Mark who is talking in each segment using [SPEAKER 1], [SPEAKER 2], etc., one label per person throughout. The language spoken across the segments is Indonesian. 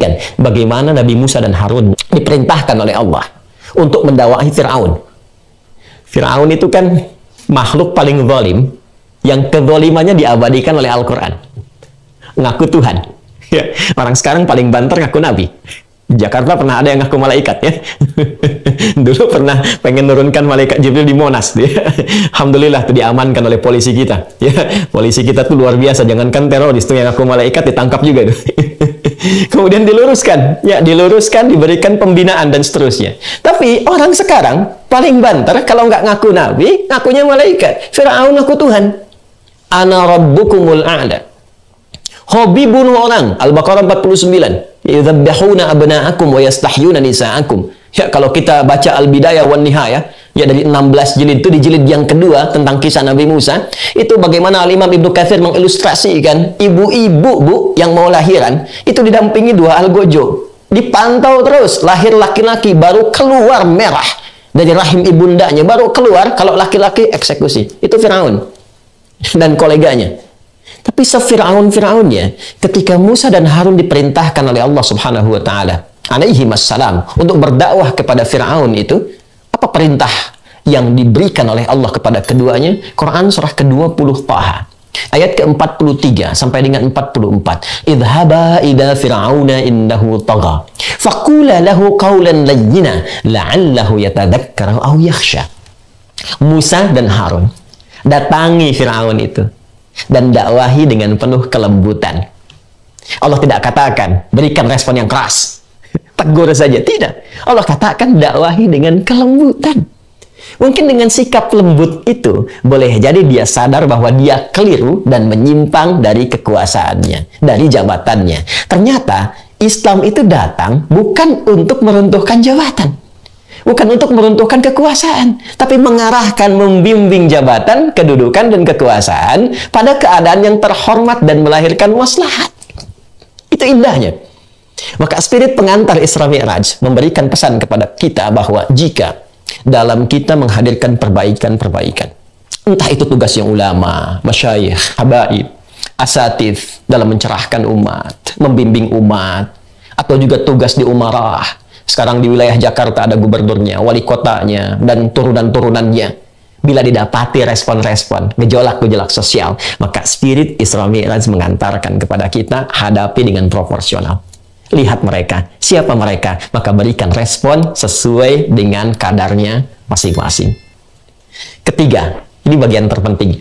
[SPEAKER 1] Perhatikan bagaimana Nabi Musa dan Harun diperintahkan oleh Allah untuk mendakwahi Fir'aun. Fir'aun itu kan makhluk paling zalim yang kezalimannya diabadikan oleh Al-Quran. Ngaku Tuhan. Ya, orang sekarang paling banter ngaku Nabi. Di Jakarta pernah ada yang ngaku malaikat ya. Dulu pernah pengen nurunkan malaikat Jibril di Monas dia. Alhamdulillah tuh diamankan oleh polisi kita. Ya, polisi kita tuh luar biasa. Jangankan teroris tuh yang ngaku malaikat ditangkap juga tuh. Kemudian diluruskan, ya diluruskan, diberikan pembinaan dan seterusnya. Tapi orang sekarang paling banter kalau nggak ngaku Nabi, ngakunya malaikat. Fir'aun ngaku Tuhan. Ana rabbukumul a'la. Hobi bunuh orang. Al-Baqarah 49. Yudzabbihuna abna'akum wa yastahyuna nisa'akum. Ya, kalau kita baca Al-Bidayah wan Nihayah, ya dari 16 jilid itu, di jilid yang kedua tentang kisah Nabi Musa, itu bagaimana Al-Imam Ibnu Katsir mengilustrasikan ibu-ibu bu yang mau lahiran itu didampingi dua algojo. Dipantau terus, lahir laki-laki baru keluar merah dari rahim ibundanya, baru keluar, kalau laki-laki eksekusi. Itu Firaun dan koleganya. Tapi sefiraun-firaunnya, ketika Musa dan Harun diperintahkan oleh Allah Subhanahu wa taala alaihi wassalam untuk berdakwah kepada Firaun itu, apa perintah yang diberikan oleh Allah kepada keduanya? Quran surah ke-20 Taha ayat ke-43 sampai dengan 44. Idhaba ila fir'auna innahu tagha faqula lahu qawlan layyina la'allahu yatadhakkaru aw yakhsha. Musa dan Harun datangi Firaun itu dan dakwahi dengan penuh kelembutan. Allah tidak katakan berikan respon yang keras, tegur saja, tidak. Allah katakan dakwahi dengan kelembutan. Mungkin dengan sikap lembut itu boleh jadi dia sadar bahwa dia keliru dan menyimpang dari kekuasaannya, dari jabatannya. Ternyata Islam itu datang bukan untuk meruntuhkan jabatan, bukan untuk meruntuhkan kekuasaan, tapi mengarahkan, membimbing jabatan, kedudukan, dan kekuasaan pada keadaan yang terhormat dan melahirkan maslahat. Itu indahnya. Maka spirit pengantar Isra Mi'raj memberikan pesan kepada kita bahwa jika dalam kita menghadirkan perbaikan-perbaikan, entah itu tugasnya ulama, masyayikh, habaib, asatidz dalam mencerahkan umat, membimbing umat, atau juga tugas di umarah. Sekarang di wilayah Jakarta ada gubernurnya, wali kotanya, dan turunan-turunannya. Bila didapati respon-respon, gejolak-gejolak sosial, maka spirit Isra Mi'raj mengantarkan kepada kita, hadapi dengan proporsional. Lihat mereka, siapa mereka, maka berikan respon sesuai dengan kadarnya masing-masing. Ketiga, ini bagian terpenting.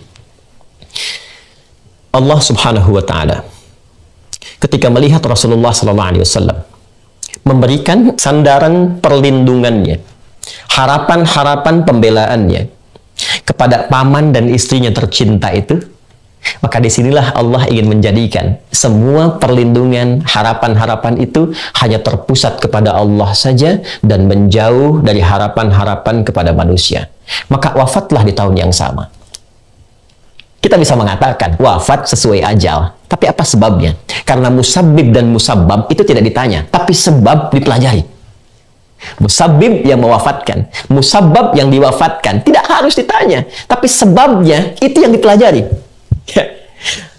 [SPEAKER 1] Allah Subhanahu wa taala ketika melihat Rasulullah sallallahu alaihi wasallam memberikan sandaran perlindungannya, harapan-harapan pembelaannya kepada paman dan istrinya tercinta itu, maka disinilah Allah ingin menjadikan semua perlindungan, harapan-harapan itu hanya terpusat kepada Allah saja dan menjauh dari harapan-harapan kepada manusia. Maka wafatlah di tahun yang sama. Kita bisa mengatakan wafat sesuai ajal. Tapi apa sebabnya? Karena musabbib dan musabbab itu tidak ditanya, tapi sebab dipelajari. Musabbib yang mewafatkan, musabbab yang diwafatkan tidak harus ditanya, tapi sebabnya itu yang dipelajari.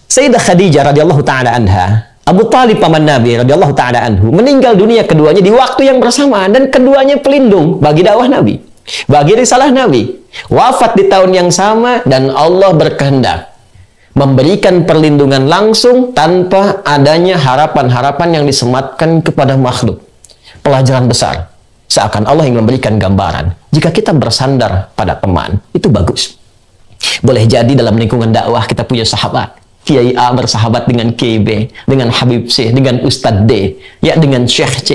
[SPEAKER 1] Sayyidah Khadijah radhiyallahu taala anha, Abu Talib paman Nabi radhiyallahu taala anhu, meninggal dunia keduanya di waktu yang bersamaan dan keduanya pelindung bagi dakwah Nabi, bagi risalah Nabi. Wafat di tahun yang sama dan Allah berkehendak memberikan perlindungan langsung tanpa adanya harapan-harapan yang disematkan kepada makhluk. Pelajaran besar. Seakan Allah ingin memberikan gambaran. Jika kita bersandar pada teman, itu bagus. Boleh jadi dalam lingkungan dakwah kita punya sahabat. Kiai A bersahabat dengan Kiai B, dengan Habib C, dengan Ustadz D, ya dengan Syekh C.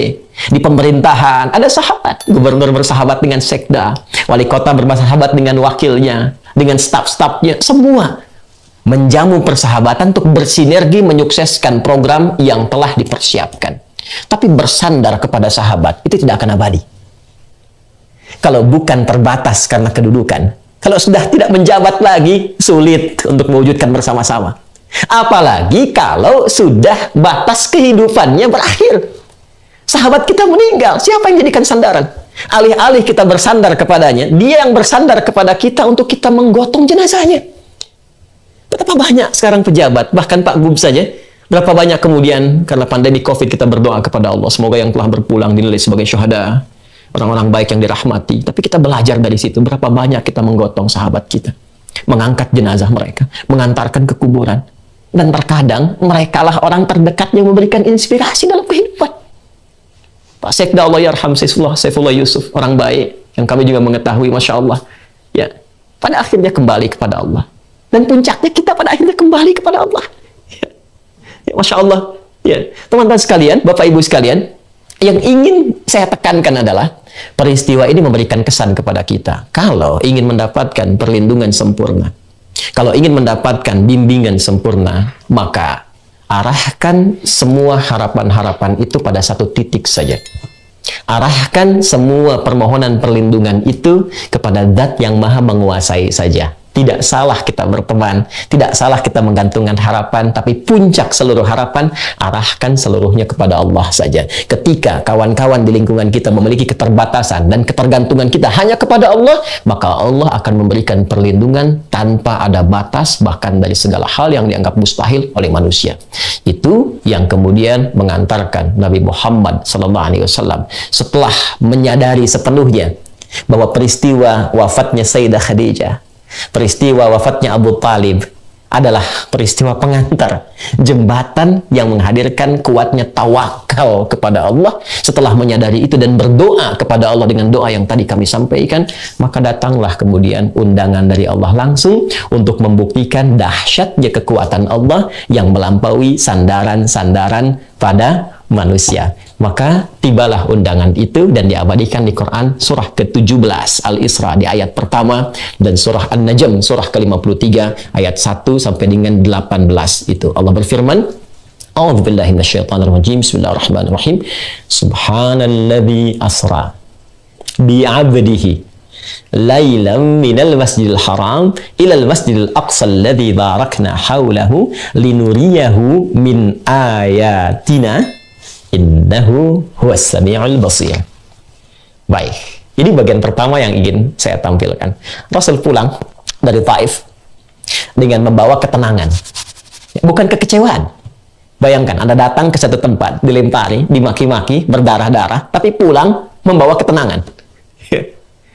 [SPEAKER 1] Di pemerintahan ada sahabat, gubernur bersahabat dengan sekda, wali kota bersahabat dengan wakilnya, dengan staf-stafnya, semua menjamu persahabatan untuk bersinergi menyukseskan program yang telah dipersiapkan. Tapi bersandar kepada sahabat itu tidak akan abadi. Kalau bukan terbatas karena kedudukan, kalau sudah tidak menjabat lagi, sulit untuk mewujudkan bersama-sama. Apalagi kalau sudah batas kehidupannya berakhir. Sahabat kita meninggal, siapa yang jadikan sandaran? Alih-alih kita bersandar kepadanya, dia yang bersandar kepada kita untuk kita menggotong jenazahnya. Betapa banyak sekarang pejabat, bahkan Pak Gub saja, Berapa banyak kemudian karena pandemi COVID kita berdoa kepada Allah, semoga yang telah berpulang dinilai sebagai syuhada, orang-orang baik yang dirahmati. Tapi kita belajar dari situ, berapa banyak kita menggotong sahabat kita, mengangkat jenazah mereka, mengantarkan ke kuburan. Dan terkadang mereka lah orang terdekat yang memberikan inspirasi dalam kehidupan. Pak Sekda Allah yarham Saifullah Yusuf, orang baik yang kami juga mengetahui, Masya Allah, ya, pada akhirnya kembali kepada Allah. Dan puncaknya kita pada akhirnya kembali kepada Allah. Ya, Masya Allah. Ya, teman-teman sekalian, Bapak Ibu sekalian, yang ingin saya tekankan adalah peristiwa ini memberikan kesan kepada kita. Kalau ingin mendapatkan perlindungan sempurna, kalau ingin mendapatkan bimbingan sempurna, maka arahkan semua harapan-harapan itu pada satu titik saja. Arahkan semua permohonan perlindungan itu kepada Zat yang Maha Menguasai saja. Tidak salah kita berteman, tidak salah kita menggantungkan harapan, tapi puncak seluruh harapan, arahkan seluruhnya kepada Allah saja. Ketika kawan-kawan di lingkungan kita memiliki keterbatasan dan ketergantungan kita hanya kepada Allah, maka Allah akan memberikan perlindungan tanpa ada batas, bahkan dari segala hal yang dianggap mustahil oleh manusia. Itu yang kemudian mengantarkan Nabi Muhammad SAW setelah menyadari sepenuhnya bahwa peristiwa wafatnya Sayyidah Khadijah, peristiwa wafatnya Abu Talib adalah peristiwa pengantar, jembatan yang menghadirkan kuatnya tawakal kepada Allah. Setelah menyadari itu dan berdoa kepada Allah dengan doa yang tadi kami sampaikan, maka datanglah kemudian undangan dari Allah langsung untuk membuktikan dahsyatnya kekuatan Allah yang melampaui sandaran-sandaran pada manusia. Maka tibalah undangan itu dan diabadikan di Quran surah ke-17 Al-Isra di ayat pertama dan surah An-Najm surah ke-53 ayat 1 sampai dengan 18 itu. Allah berfirman, A'udzubillahi minasyaitonirrajim. Bismillahirrahmanirrahim. Subhanalladzi asra bi 'abdihi lailan minal masjidil haram ilal masjidil aqsa alladzi barakna haulahu linuriyahu min ayatina innahu huwas sami'ul basir. Baik, ini bagian pertama yang ingin saya tampilkan. Rasul pulang dari Taif dengan membawa ketenangan, bukan kekecewaan. Bayangkan, Anda datang ke satu tempat, dilempari, dimaki-maki, berdarah-darah, tapi pulang membawa ketenangan.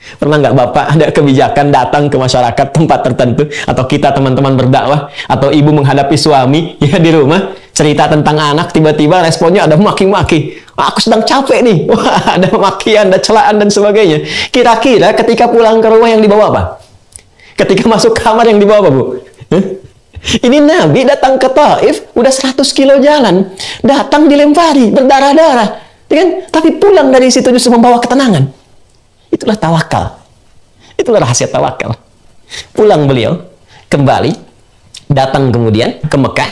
[SPEAKER 1] Pernah nggak Bapak ada kebijakan datang ke masyarakat tempat tertentu, atau kita teman-teman berdakwah, atau ibu menghadapi suami ya di rumah, cerita tentang anak, tiba-tiba responnya ada maki-maki. Aku sedang capek nih. Wah, ada makian, ada celaan dan sebagainya. Kira-kira ketika pulang ke rumah yang dibawa apa? Ketika masuk kamar yang dibawa apa, Bu? Ini Nabi datang ke Taif, udah 100 kilo jalan, datang dilempari, berdarah-darah, kan? Tapi pulang dari situ justru membawa ketenangan. Itulah tawakal. Itulah rahasia tawakal. Pulang beliau, kembali, datang kemudian ke Mekah,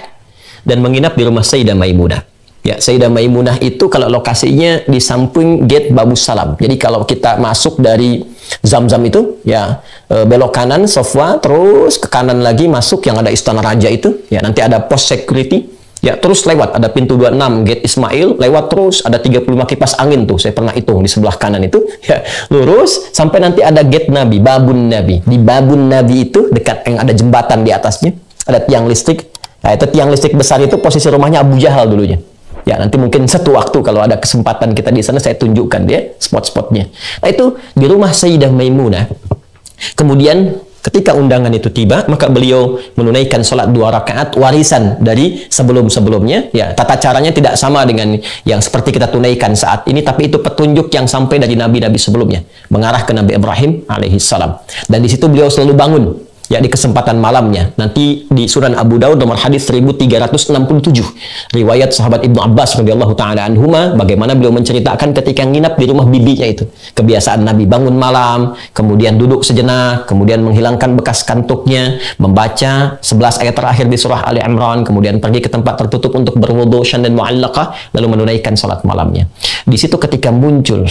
[SPEAKER 1] dan menginap di rumah Sayyidah Maimunah. Ya, Sayyidah Maimunah itu kalau lokasinya di samping gate Babus Salam. Jadi kalau kita masuk dari Zamzam itu, ya belok kanan Sofwa, terus ke kanan lagi masuk yang ada Istana Raja itu, ya nanti ada pos security. Ya, terus lewat, ada pintu 26, gate Ismail, lewat terus, ada 35 kipas angin tuh, saya pernah hitung di sebelah kanan itu, ya, lurus, sampai nanti ada gate Nabi, Babun Nabi. Di Babun Nabi itu, dekat yang ada jembatan di atasnya, ada tiang listrik. Nah, itu tiang listrik besar itu posisi rumahnya Abu Jahal dulunya. Ya, nanti mungkin satu waktu kalau ada kesempatan kita di sana, saya tunjukkan dia spot-spotnya. Nah, itu di rumah Sayyidah Maimunah. Kemudian, ketika undangan itu tiba, maka beliau menunaikan sholat 2 rakaat warisan dari sebelum-sebelumnya. Ya, tata caranya tidak sama dengan yang seperti kita tunaikan saat ini, tapi itu petunjuk yang sampai dari nabi-nabi sebelumnya, mengarah ke Nabi Ibrahim alaihissalam. Dan di situ beliau selalu bangun, ya, di kesempatan malamnya. Nanti di Sunan Abu Daud nomor hadis 1367, riwayat sahabat Ibnu Abbas radhiyallahu taala anhuma, bagaimana beliau menceritakan ketika nginap di rumah bibinya itu. Kebiasaan Nabi bangun malam, kemudian duduk sejenak, kemudian menghilangkan bekas kantuknya, membaca 11 ayat terakhir di surah Ali Imran, kemudian pergi ke tempat tertutup untuk berwudu dan mu'allaqah, lalu menunaikan salat malamnya. Di situ ketika muncul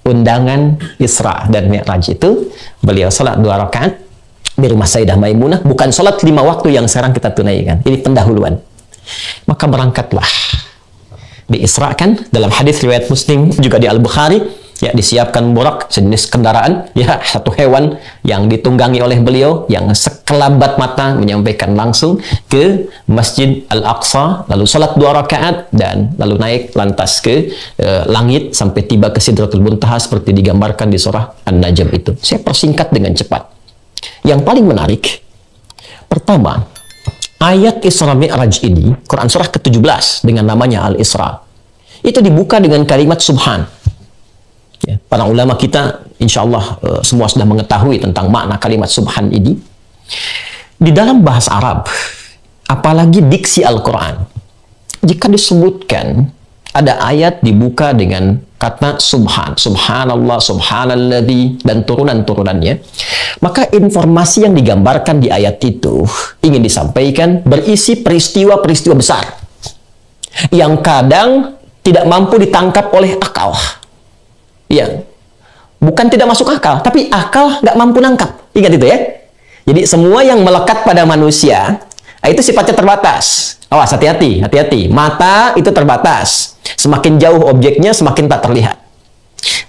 [SPEAKER 1] undangan Isra dan Mi'raj itu, beliau salat 2 rakaat di rumah Sayyidah Maimunah, bukan sholat 5 waktu yang sekarang kita tunaikan. Ini pendahuluan. Maka berangkatlah. Diisrakan dalam hadis riwayat Muslim, juga di Al-Bukhari, Ya, disiapkan burak, sejenis kendaraan, ya, satu hewan yang ditunggangi oleh beliau, yang sekelabat mata menyampaikan langsung ke Masjid Al-Aqsa, lalu salat 2 rakaat, dan lalu naik lantas ke langit sampai tiba ke Sidratul Muntaha seperti digambarkan di surah An-Najm itu. Saya persingkat dengan cepat. Yang paling menarik, pertama, ayat Isra Mi'raj ini, Quran surah ke-17 dengan namanya Al-Isra, itu dibuka dengan kalimat Subhan. Ya, para ulama kita insya Allah semua sudah mengetahui tentang makna kalimat subhan ini. Di dalam bahasa Arab, apalagi diksi Al-Quran, jika disebutkan ada ayat dibuka dengan kata subhan, subhanallah, subhanalladzi, dan turunan-turunannya, maka informasi yang digambarkan di ayat itu ingin disampaikan berisi peristiwa-peristiwa besar yang kadang tidak mampu ditangkap oleh akal. Ya, bukan tidak masuk akal, tapi akal nggak mampu nangkap. Ingat itu ya. Jadi semua yang melekat pada manusia itu sifatnya terbatas. Awas, hati-hati, hati-hati. Mata itu terbatas. Semakin jauh objeknya, semakin tak terlihat.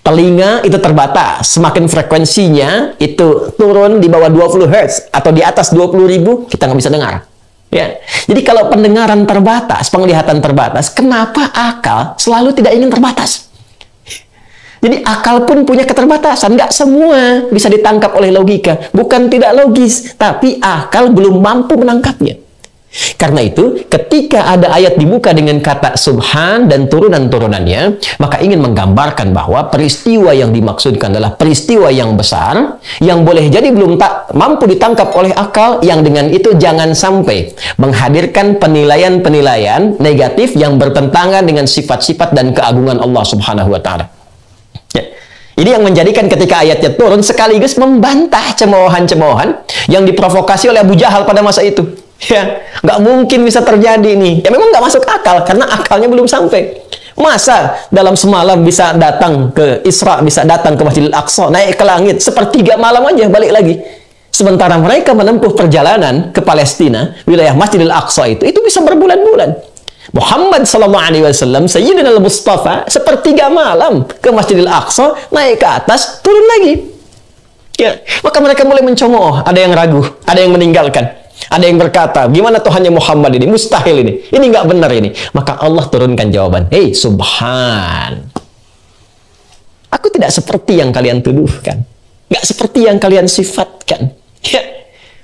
[SPEAKER 1] Telinga itu terbatas. Semakin frekuensinya itu turun di bawah 20 Hz atau di atas 20.000, kita nggak bisa dengar. Ya. Jadi kalau pendengaran terbatas, penglihatan terbatas, kenapa akal selalu tidak ingin terbatas? Jadi akal pun punya keterbatasan, nggak semua bisa ditangkap oleh logika. Bukan tidak logis, tapi akal belum mampu menangkapnya. Karena itu, ketika ada ayat dibuka dengan kata subhan dan turunan-turunannya, maka ingin menggambarkan bahwa peristiwa yang dimaksudkan adalah peristiwa yang besar, yang boleh jadi belum tak mampu ditangkap oleh akal, yang dengan itu jangan sampai menghadirkan penilaian-penilaian negatif yang bertentangan dengan sifat-sifat dan keagungan Allah Subhanahu wa Ta'ala. Ya. Ini yang menjadikan ketika ayatnya turun sekaligus membantah cemoohan-cemoohan yang diprovokasi oleh Abu Jahal pada masa itu. Ya, nggak mungkin bisa terjadi nih. Ya memang nggak masuk akal karena akalnya belum sampai. Masa dalam semalam bisa datang ke Isra, bisa datang ke Masjidil Aqsa, naik ke langit, sepertiga malam aja balik lagi. Sementara mereka menempuh perjalanan ke Palestina, wilayah Masjidil Aqsa itu bisa berbulan-bulan. Muhammad SAW, Sayyidina al-Mustafa, sepertiga malam ke Masjidil Aqsa, naik ke atas, turun lagi. Ya, maka mereka mulai mencemooh, ada yang ragu, ada yang meninggalkan, ada yang berkata, gimana Tuhannya Muhammad ini, mustahil ini nggak benar ini. Maka Allah turunkan jawaban, hei subhan, aku tidak seperti yang kalian tuduhkan, nggak seperti yang kalian sifatkan. Ya,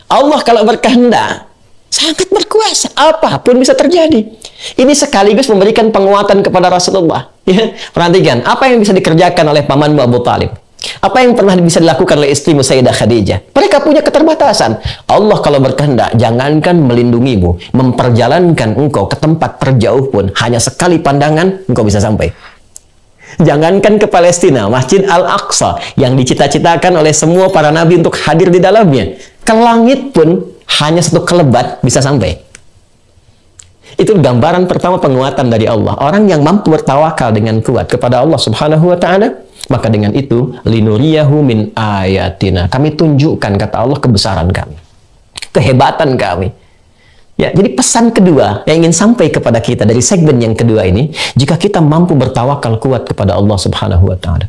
[SPEAKER 1] Allah kalau berkehendak sangat berkuasa, apapun bisa terjadi. Ini sekaligus memberikan penguatan kepada Rasulullah. Ya, perhatikan, apa yang bisa dikerjakan oleh pamanmu Abu Talib? Apa yang pernah bisa dilakukan oleh istrimu Sayyidah Khadijah? Mereka punya keterbatasan. Allah kalau berkehendak, jangankan melindungimu, memperjalankan engkau ke tempat terjauh pun, hanya sekali pandangan, engkau bisa sampai. Jangankan ke Palestina, Masjid Al-Aqsa, yang dicita-citakan oleh semua para nabi untuk hadir di dalamnya, ke langit pun, hanya satu kelebat bisa sampai. Itu gambaran pertama penguatan dari Allah. Orang yang mampu bertawakal dengan kuat kepada Allah Subhanahu wa Ta'ala, maka dengan itu linuriyahu min ayatina, kami tunjukkan, kata Allah, kebesaran kami, kehebatan kami. Ya, jadi pesan kedua yang ingin sampai kepada kita dari segmen yang kedua ini, jika kita mampu bertawakal kuat kepada Allah Subhanahu wa Ta'ala,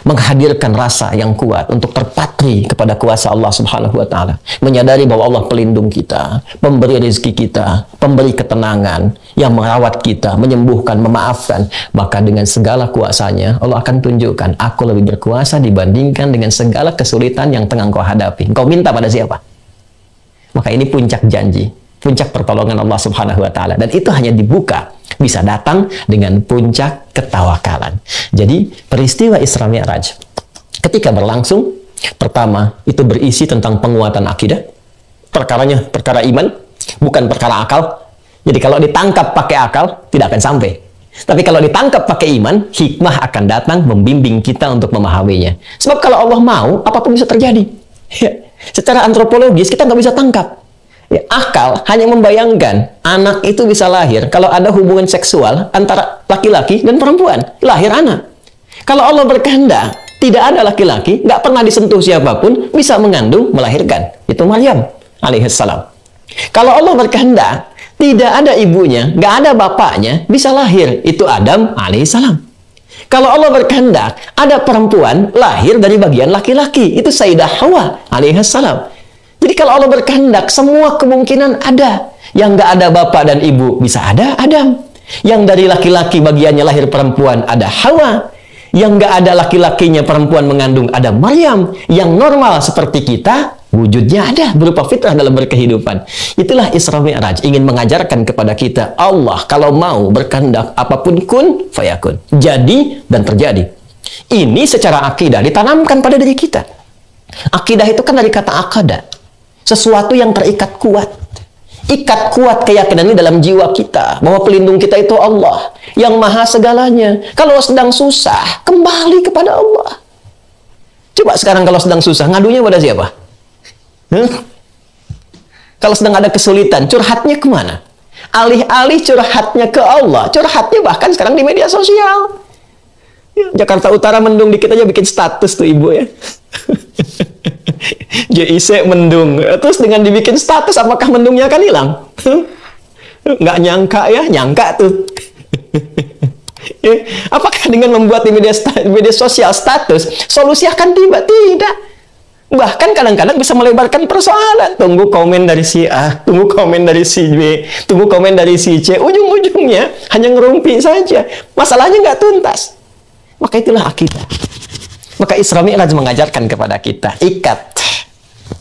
[SPEAKER 1] menghadirkan rasa yang kuat untuk terpatri kepada kuasa Allah Subhanahu wa Ta'ala, menyadari bahwa Allah pelindung kita, pemberi rezeki kita, pemberi ketenangan, yang merawat kita, menyembuhkan, memaafkan, maka dengan segala kuasanya Allah akan tunjukkan, aku lebih berkuasa dibandingkan dengan segala kesulitan yang tengah engkau hadapi. Engkau minta pada siapa? Maka ini puncak janji, puncak pertolongan Allah Subhanahu wa Ta'ala, dan itu hanya dibuka, bisa datang dengan puncak ketawakalan. Jadi peristiwa Isra Mi'raj ketika berlangsung, pertama itu berisi tentang penguatan akidah, perkaranya perkara iman, bukan perkara akal. Jadi kalau ditangkap pakai akal tidak akan sampai, tapi kalau ditangkap pakai iman, hikmah akan datang membimbing kita untuk memahaminya. Sebab kalau Allah mau, apapun bisa terjadi. Ya. Secara antropologis kita nggak bisa tangkap. Ya, akal hanya membayangkan anak itu bisa lahir kalau ada hubungan seksual antara laki-laki dan perempuan, lahir anak. Kalau Allah berkehendak, tidak ada laki-laki, nggak pernah disentuh siapapun, bisa mengandung, melahirkan. Itu Maryam alaihissalam. Kalau Allah berkehendak, tidak ada ibunya, nggak ada bapaknya, bisa lahir. Itu Adam alaihissalam. Kalau Allah berkehendak, ada perempuan lahir dari bagian laki-laki. Itu Sayyidah Hawa alaihissalam. Jadi kalau Allah berkehendak, semua kemungkinan ada. Yang nggak ada bapak dan ibu, bisa ada Adam. Yang dari laki-laki bagiannya lahir perempuan, ada Hawa. Yang nggak ada laki-lakinya perempuan mengandung, ada Maryam. Yang normal seperti kita, wujudnya ada berupa fitrah dalam berkehidupan. Itulah Isra Mi'raj, ingin mengajarkan kepada kita, Allah kalau mau berkehendak apapun kun fayakun, jadi dan terjadi. Ini secara akidah ditanamkan pada diri kita. Akidah itu kan dari kata akada, sesuatu yang terikat kuat. Ikat kuat keyakinan ini dalam jiwa kita, bahwa pelindung kita itu Allah yang maha segalanya. Kalau sedang susah, kembali kepada Allah. Coba sekarang kalau sedang susah, ngadunya pada siapa? Kalau sedang ada kesulitan, curhatnya kemana? Alih-alih curhatnya ke Allah, curhatnya bahkan sekarang di media sosial. Jakarta Utara mendung dikit aja bikin status tuh ibu ya. JIC mendung. Terus dengan dibikin status, apakah mendungnya akan hilang? Nggak nyangka ya, nyangka tuh. Apakah dengan membuat di media sosial status, solusi akan tiba? Tidak. Bahkan kadang-kadang bisa melebarkan persoalan. Tunggu komen dari si A, tunggu komen dari si B, tunggu komen dari si C. Ujung-ujungnya hanya ngerumpi saja. Masalahnya nggak tuntas. Maka itulah akidah. Maka Isra Mi'raj mengajarkan kepada kita, ikat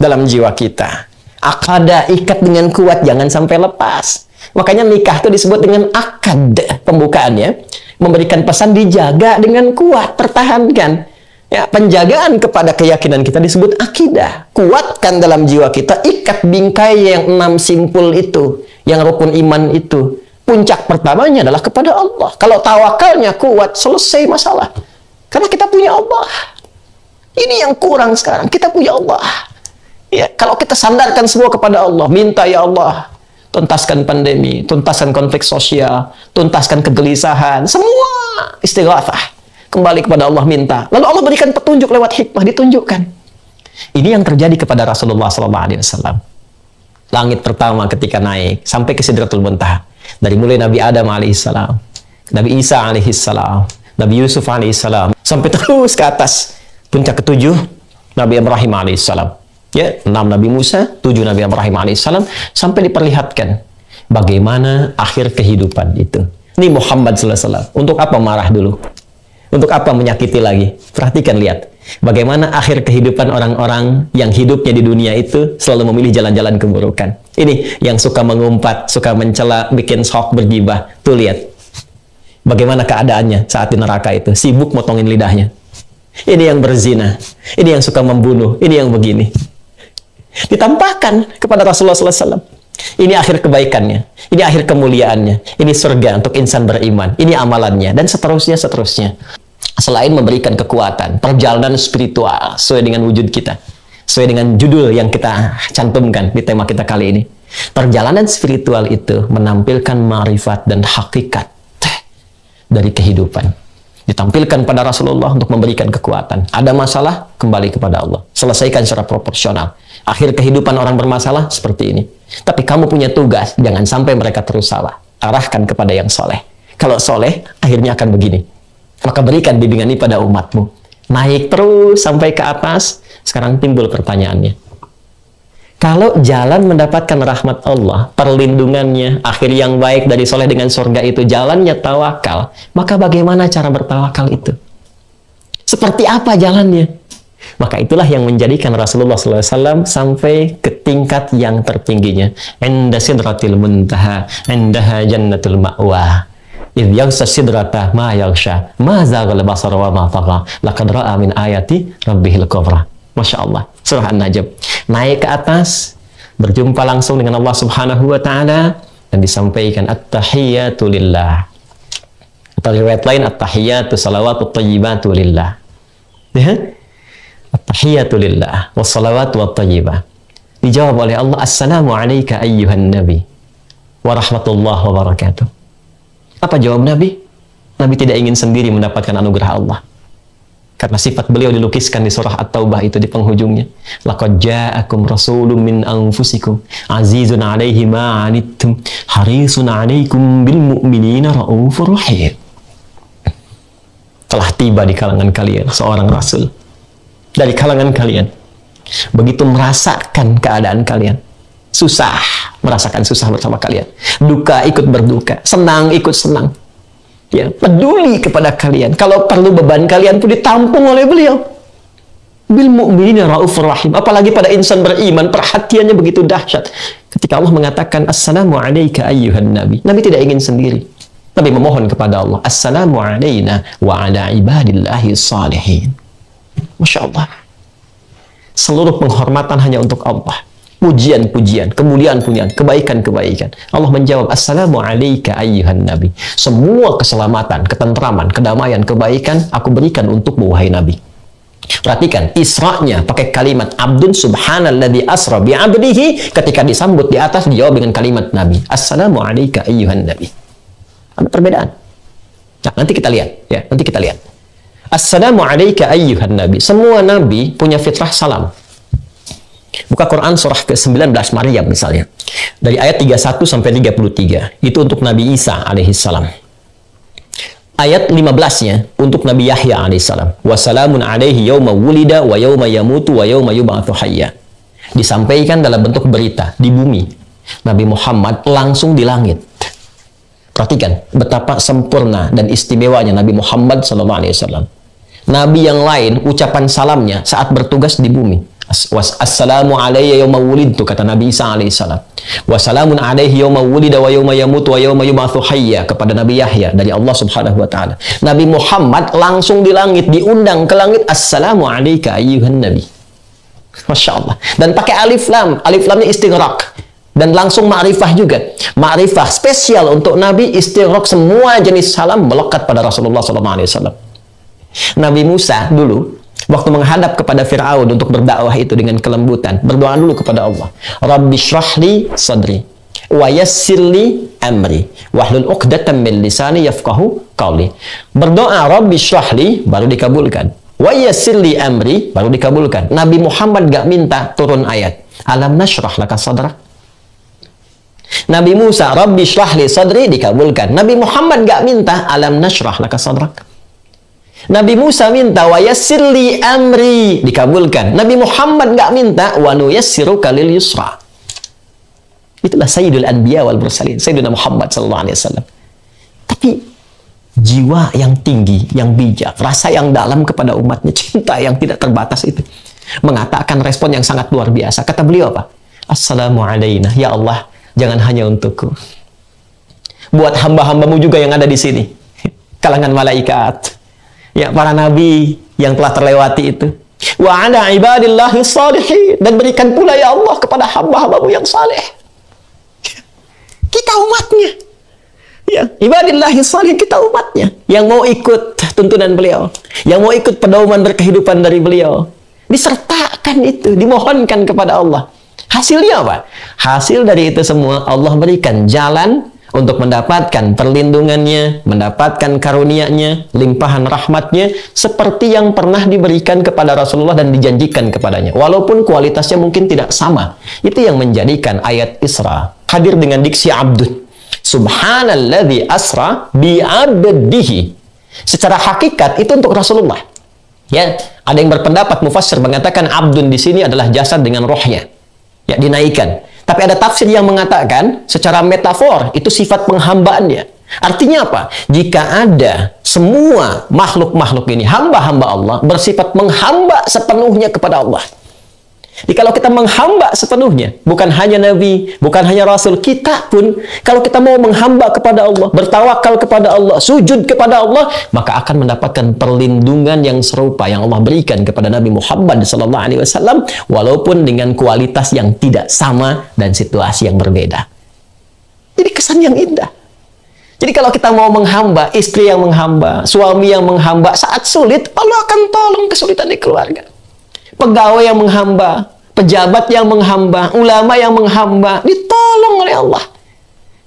[SPEAKER 1] dalam jiwa kita. Akadah, ikat dengan kuat, jangan sampai lepas. Makanya nikah itu disebut dengan akad pembukaannya. Memberikan pesan dijaga dengan kuat, pertahankan. Ya, penjagaan kepada keyakinan kita disebut akidah. Kuatkan dalam jiwa kita, ikat bingkai yang 6 simpul itu, yang rukun iman itu. Puncak pertamanya adalah kepada Allah. Kalau tawakalnya kuat, selesai masalah. Karena kita punya Allah. Ini yang kurang sekarang. Kita punya Allah. Ya, kalau kita sandarkan semua kepada Allah, minta ya Allah, tuntaskan pandemi, tuntaskan konflik sosial, tuntaskan kegelisahan, semua istighatsah. Kembali kepada Allah minta. Lalu Allah berikan petunjuk lewat hikmah, ditunjukkan. Ini yang terjadi kepada Rasulullah SAW. Langit pertama ketika naik sampai ke Sidratul Muntaha. Dari mulai Nabi Adam alaihissalam, Nabi Isa alaihissalam, Nabi Yusuf alaihissalam, sampai terus ke atas. Puncak ketujuh, Nabi Ibrahim alaihissalam. Ya, 6 Nabi Musa, 7 Nabi Ibrahim alaihissalam, sampai diperlihatkan bagaimana akhir kehidupan itu. Ini Muhammad sallallahu alaihi wasallam. Untuk apa marah dulu? Untuk apa menyakiti lagi? Perhatikan, lihat. Bagaimana akhir kehidupan orang-orang yang hidupnya di dunia itu selalu memilih jalan-jalan keburukan. Ini yang suka mengumpat, suka mencela, bikin sok bergibah. Tuh lihat. Bagaimana keadaannya saat di neraka itu. Sibuk motongin lidahnya. Ini yang berzina. Ini yang suka membunuh. Ini yang begini. Ditampakkan kepada Rasulullah SAW. Ini akhir kebaikannya. Ini akhir kemuliaannya. Ini surga untuk insan beriman. Ini amalannya. Dan seterusnya, seterusnya. Selain memberikan kekuatan, perjalanan spiritual sesuai dengan wujud kita. Sesuai dengan judul yang kita cantumkan di tema kita kali ini. Perjalanan spiritual itu menampilkan ma'rifat dan hakikat dari kehidupan. Ditampilkan pada Rasulullah untuk memberikan kekuatan. Ada masalah, kembali kepada Allah. Selesaikan secara proporsional. Akhir kehidupan orang bermasalah seperti ini. Tapi kamu punya tugas, jangan sampai mereka terus salah. Arahkan kepada yang soleh. Kalau soleh, akhirnya akan begini. Maka berikan bimbingan ini pada umatmu. Naik terus sampai ke atas. Sekarang timbul pertanyaannya. Kalau jalan mendapatkan rahmat Allah, perlindungannya, akhir yang baik dari soleh dengan surga itu, jalannya tawakal, maka bagaimana cara bertawakal itu? Seperti apa jalannya? Maka itulah yang menjadikan Rasulullah SAW sampai ke tingkat yang tertingginya. Inda sidratil muntaha, indaha jannatul ma'wa. Idh yaghsha sidrata ma yaghsha, ma zaghal basar wa ma tagha, laqad ra'a min ayati rabbihil kubra. Masya Allah. Surah An-Najm. Naik ke atas, berjumpa langsung dengan Allah Subhanahu wa Ta'ala, dan disampaikan at-tahiyyatu lillah. Atau riwayat lain, at-tahiyyatu salawatu tayyibatu lillah. Ya? At-tahiyyatu lillah wassalawatu wat-tayyibah. Dijawab oleh Allah, assalamu alayka ayyuhan nabi wa rahmatullahi wa barakatuh. Apa jawab Nabi? Nabi tidak ingin sendiri mendapatkan anugerah Allah. Karena sifat beliau dilukiskan di surah At-Taubah itu di penghujungnya. Laqad ja'akum rasulun min anfusikum azizun 'alaihi ma 'anittum harisun 'alaikum bil mu'minina raufur rahim. telah tiba di kalangan kalian seorang rasul dari kalangan kalian. Begitu merasakan keadaan kalian, susah, merasakan susah bersama kalian, duka ikut berduka, senang ikut senang, ya, peduli kepada kalian. Kalau perlu beban kalian pun ditampung oleh beliau. Bil mu'minina raufur rahim. Apalagi pada insan beriman, perhatiannya begitu dahsyat. Ketika Allah mengatakan assalamu alayka ayyuhan nabi, Nabi tidak ingin sendiri. Nabi memohon kepada Allah, assalamu alayna wa ala ibadillahi salihin. Masya Allah. Seluruh penghormatan hanya untuk Allah. Pujian-pujian, kemuliaan-pujian, kebaikan-kebaikan. Allah menjawab, assalamu alayka ayyuhan nabi. Semua keselamatan, ketentraman, kedamaian, kebaikan aku berikan untukmu wahai Nabi. Perhatikan, Isra-nya pakai kalimat abdun subhanalladzi asra bi'abdihi. Ketika disambut di atas dijawab dengan kalimat Nabi, assalamu alayka ayyuhan nabi. Ada perbedaan. Nah, nanti kita lihat, ya, nanti kita lihat. Assalamu alayka ayyuhan nabi. Semua nabi punya fitrah salam. Buka Quran surah ke-19 Maryam misalnya. Dari ayat 31 sampai 33. Itu untuk Nabi Isa alaihissalam. Ayat 15-nya untuk Nabi Yahya alaihissalam. Wassalamun alaihi yawma wulida wa yawma yamutu wa yawma yub'atsu hayya. Disampaikan dalam bentuk berita di bumi. Nabi Muhammad langsung di langit. Perhatikan betapa sempurna dan istimewanya Nabi Muhammad SAW. Nabi yang lain ucapan salamnya saat bertugas di bumi. Assalamu alayya yawma wulidtu, kata Nabi Isa alaihissalam. Wassalamun alaihi yawma wulida wa yawma yamutu wa yawma yub'atsu hayya, kepada Nabi Yahya dari Allah Subhanahu wa taala. Nabi Muhammad langsung di langit, diundang ke langit, assalamu alayka ayyuhan nabi. Masya Allah. Dan pakai alif lam. Alif lamnya istighraq. Dan langsung ma'rifah juga. Ma'rifah spesial untuk Nabi, istighraq, semua jenis salam melekat pada Rasulullah SAW. Nabi Musa dulu, waktu menghadap kepada Fir'aun untuk berdakwah itu dengan kelembutan, berdoa dulu kepada Allah. Rabbi shrahli sadri, wa yassirli amri, wahlul uqdatan min lisani yafqahu qawli. Berdoa Rabbi shrahli, baru dikabulkan. Wa yassirli amri, baru dikabulkan. Nabi Muhammad gak minta turun ayat. Alam nashrah laka sadrak. Nabi Musa, Rabbi shrahli sadri, dikabulkan. Nabi Muhammad gak minta alam nashrah laka sadrak. Nabi Musa minta wa yassirli amri, dikabulkan. Nabi Muhammad nggak minta wa nuyassiruka lil yusra. Itulah Sayyidul Anbiya wal Mursalin, Sayyidina Muhammad sallallahu alaihi wasallam. Tapi jiwa yang tinggi, yang bijak, rasa yang dalam kepada umatnya, cinta yang tidak terbatas itu, mengatakan respon yang sangat luar biasa. Kata beliau apa? Assalamu alayna, ya Allah, jangan hanya untukku. Buat hamba-hambamu juga yang ada di sini. Kalangan malaikat. Ya, para nabi yang telah terlewati itu. Wa ala ibadillahi salihin, dan berikan pula ya Allah kepada hamba-hambamu yang saleh. Kita umatnya. Ya, ibadillahi salihin, kita umatnya yang mau ikut tuntunan beliau, yang mau ikut pedoman berkehidupan dari beliau. Disertakan itu, dimohonkan kepada Allah. Hasilnya apa? Hasil dari itu semua Allah berikan jalan untuk mendapatkan perlindungannya, mendapatkan karunia-Nya, limpahan rahmatnya, seperti yang pernah diberikan kepada Rasulullah dan dijanjikan kepadanya. Walaupun kualitasnya mungkin tidak sama. Itu yang menjadikan ayat Isra hadir dengan diksi abdun. Subhanalladzi asra bi'abdihi. Secara hakikat itu untuk Rasulullah. Ya, ada yang berpendapat mufassir mengatakan abdun di sini adalah jasad dengan rohnya. Ya, dinaikkan. Tapi ada tafsir yang mengatakan secara metafor itu sifat penghambaannya. Artinya apa? Jika ada semua makhluk-makhluk ini, hamba-hamba Allah, bersifat menghamba sepenuhnya kepada Allah. Jadi kalau kita menghamba sepenuhnya, bukan hanya Nabi, bukan hanya Rasul, kita pun kalau kita mau menghamba kepada Allah, bertawakal kepada Allah, sujud kepada Allah, maka akan mendapatkan perlindungan yang serupa yang Allah berikan kepada Nabi Muhammad SAW, walaupun dengan kualitas yang tidak sama dan situasi yang berbeda. Jadi kesan yang indah. Jadi kalau kita mau menghamba, istri yang menghamba, suami yang menghamba, saat sulit, Allah akan tolong kesulitan di keluarga. Pegawai yang menghamba, pejabat yang menghamba, ulama yang menghamba, ditolong oleh Allah.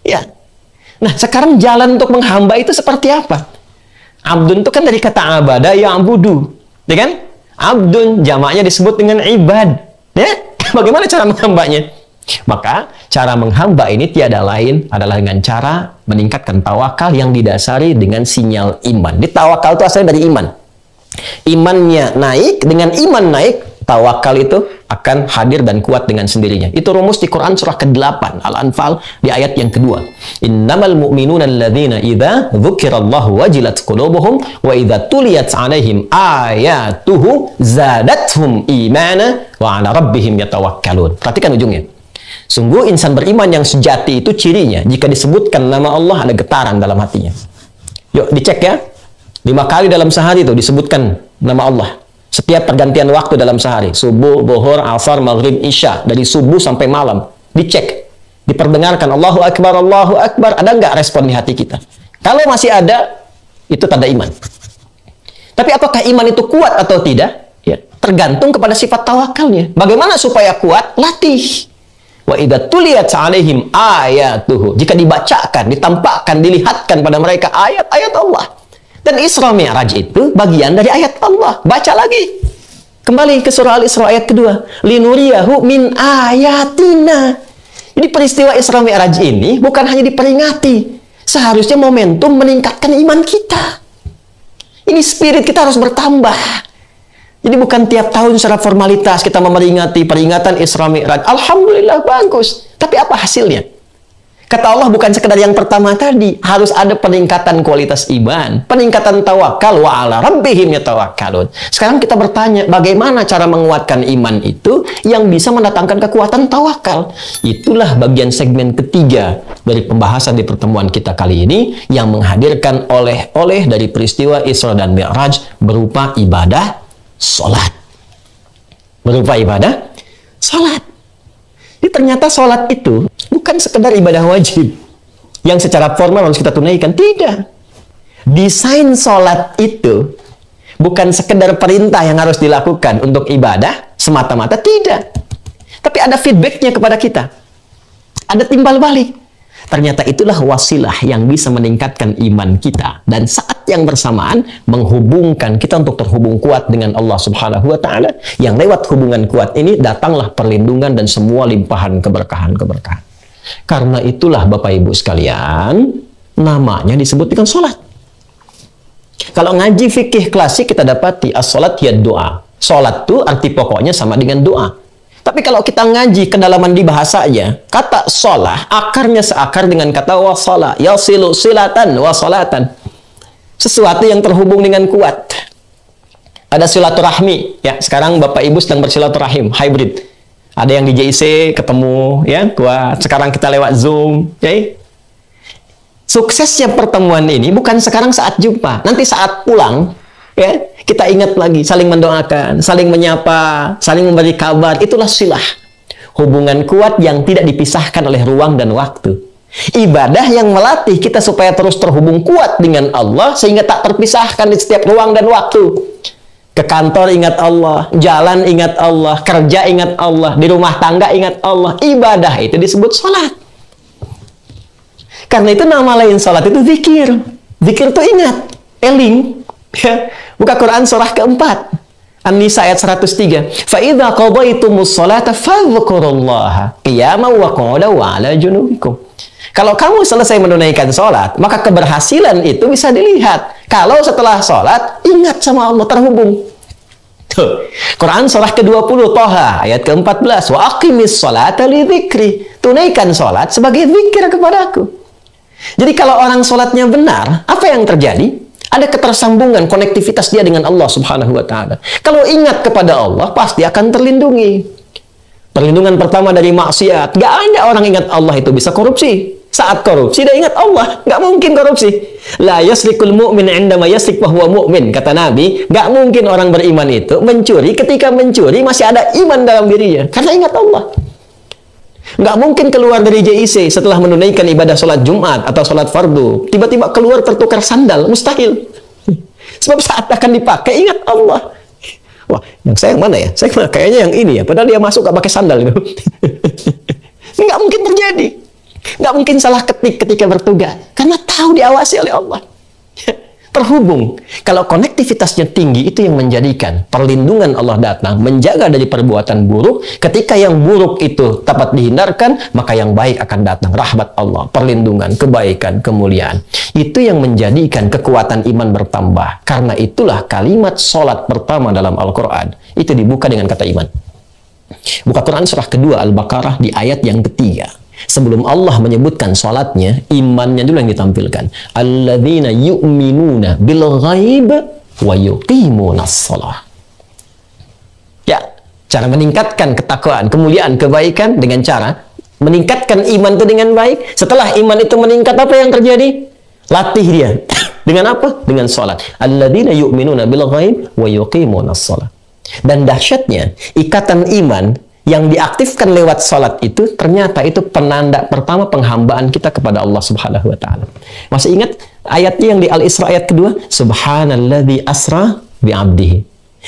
[SPEAKER 1] Ya. Nah, sekarang jalan untuk menghamba itu seperti apa? Abdun itu kan dari kata abada ya'budu, ya kan? Abdun jamaknya disebut dengan ibad. Ya? Bagaimana cara menghambanya? Maka cara menghamba ini tiada lain adalah dengan cara meningkatkan tawakal yang didasari dengan sinyal iman. Di tawakal itu asalnya dari iman. Imannya naik, dengan iman naik, tawakal itu akan hadir dan kuat dengan sendirinya. Itu rumus di Quran surah ke-8 Al-Anfal di ayat yang kedua. Innamal mu'minuna alladzina idza dzukirallahu wajilat qulubuhum wa idza tuliyat 'alaihim ayatuhu zadathum imana wa 'ala rabbihim yatawakkalun. Perhatikan ujungnya. Sungguh insan beriman yang sejati itu cirinya jika disebutkan nama Allah ada getaran dalam hatinya. Yuk dicek ya. 5 kali dalam sehari itu disebutkan nama Allah. Setiap pergantian waktu dalam sehari. Subuh, zuhur, asar, maghrib, isya. Dari subuh sampai malam. Dicek. Diperdengarkan Allahu Akbar, Allahu Akbar. Ada nggak respon di hati kita? Kalau masih ada, itu tanda iman. Tapi apakah iman itu kuat atau tidak? Ya, tergantung kepada sifat tawakalnya. Bagaimana supaya kuat? Latih. Wa idza tuliyat 'alaihim ayatuhu. Jika dibacakan, ditampakkan, dilihatkan pada mereka ayat-ayat Allah. Dan Isra Mi'raj itu bagian dari ayat Allah. Baca lagi. Kembali ke surah Al-Isra ayat kedua. Linuriyahu min ayatina. Jadi peristiwa Isra Mi'raj ini bukan hanya diperingati. Seharusnya momentum meningkatkan iman kita. Ini spirit kita harus bertambah. Jadi bukan tiap tahun secara formalitas kita memperingati peringatan Isra Mi'raj. Alhamdulillah bagus. Tapi apa hasilnya? Kata Allah bukan sekedar yang pertama tadi. Harus ada peningkatan kualitas iman. Peningkatan tawakal. Wa ala rabbihim yatawakkalun. Sekarang kita bertanya, bagaimana cara menguatkan iman itu yang bisa mendatangkan kekuatan tawakal? Itulah bagian segmen ketiga dari pembahasan di pertemuan kita kali ini yang menghadirkan oleh-oleh dari peristiwa Isra dan Mi'raj berupa ibadah sholat. Berupa ibadah sholat. Jadi ternyata sholat itu bukan sekedar ibadah wajib yang secara formal harus kita tunaikan. Tidak. Desain sholat itu bukan sekedar perintah yang harus dilakukan untuk ibadah semata-mata. Tidak. Tapi ada feedbacknya kepada kita. Ada timbal balik. Ternyata itulah wasilah yang bisa meningkatkan iman kita. Dan saat yang bersamaan menghubungkan kita untuk terhubung kuat dengan Allah Subhanahu wa Ta'ala. Yang lewat hubungan kuat ini datanglah perlindungan dan semua limpahan keberkahan-keberkahan. Karena itulah Bapak Ibu sekalian, namanya disebut dengan sholat. Kalau ngaji fikih klasik kita dapati as-sholat ya doa. Sholat itu arti pokoknya sama dengan doa. Tapi kalau kita ngaji kedalaman di bahasanya, kata sholah, akarnya seakar dengan kata wasalah. Yasilu silatan wasalatan. Sesuatu yang terhubung dengan kuat. Ada silaturahmi. Ya, sekarang Bapak Ibu sedang bersilaturahim, hybrid. Ada yang di JIC ketemu, ya, kuat. Sekarang kita lewat Zoom, ya. Suksesnya pertemuan ini bukan sekarang saat jumpa, nanti saat pulang, ya, kita ingat lagi, saling mendoakan, saling menyapa, saling memberi kabar. Itulah silah. Hubungan kuat yang tidak dipisahkan oleh ruang dan waktu. Ibadah yang melatih kita supaya terus terhubung kuat dengan Allah sehingga tak terpisahkan di setiap ruang dan waktu. Ke kantor ingat Allah, jalan ingat Allah, kerja ingat Allah, di rumah tangga ingat Allah. Ibadah itu disebut sholat. Karena itu nama lain sholat itu zikir. Zikir itu ingat, eling. Buka Quran surah keempat An-Nisa ayat 103. Fa idza qadaytumus sholata fadhkurullaha qiyaman wa qu'udan wa 'ala junubikum. Kalau kamu selesai menunaikan sholat, maka keberhasilan itu bisa dilihat. Kalau setelah sholat, ingat sama Allah, terhubung. Tuh. Quran surah ke-20 Thaha ayat ke-14. Wa aqimis sholata li dzikri. Tunaikan sholat sebagai zikir kepadaku. Jadi kalau orang sholatnya benar, apa yang terjadi? Ada ketersambungan, konektivitas dia dengan Allah Subhanahu wa Ta'ala. Kalau ingat kepada Allah, pasti akan terlindungi. Perlindungan pertama dari maksiat. Gak ada orang ingat Allah itu bisa korupsi. Saat korupsi, dia ingat Allah. Gak mungkin korupsi. La yasrikul mu'min indama yasrik wa huwa mu'min. Kata Nabi, gak mungkin orang beriman itu mencuri. Ketika mencuri, masih ada iman dalam dirinya. Karena ingat Allah. Nggak mungkin keluar dari JIC setelah menunaikan ibadah sholat Jumat atau sholat fardu. Tiba-tiba keluar tertukar sandal. Mustahil. Sebab saat akan dipakai, ingat Allah. Wah, yang saya yang mana ya? Saya kayaknya yang ini ya. Padahal dia masuk nggak pakai sandal. Nggak mungkin terjadi. Nggak mungkin salah ketik ketika bertugas. Karena tahu diawasi oleh Allah. terhubung. Kalau konektivitasnya tinggi, itu yang menjadikan perlindungan Allah datang, menjaga dari perbuatan buruk. Ketika yang buruk itu dapat dihindarkan, maka yang baik akan datang. Rahmat Allah, perlindungan, kebaikan, kemuliaan. Itu yang menjadikan kekuatan iman bertambah. Karena itulah kalimat sholat pertama dalam Al-Quran, itu dibuka dengan kata iman. Buka Quran surah kedua Al-Baqarah di ayat yang ketiga. Sebelum Allah menyebutkan sholatnya, imannya dulu yang ditampilkan. Alladzina yu'minuna bil ghaib wa yuqimunas shalah. Ya, cara meningkatkan ketakwaan, kemuliaan, kebaikan dengan cara meningkatkan iman itu dengan baik. Setelah iman itu meningkat, apa yang terjadi? Latih dia. Dengan apa? Dengan sholat. Alladzina yu'minuna bil ghaib wa yuqimunas shalah. Dan dahsyatnya, ikatan iman yang diaktifkan lewat sholat itu, ternyata itu penanda pertama penghambaan kita kepada Allah Subhanahu wa Ta'ala. Masih ingat ayatnya yang di Al-Isra ayat kedua? Subhanalladzi asra bi'abdihi.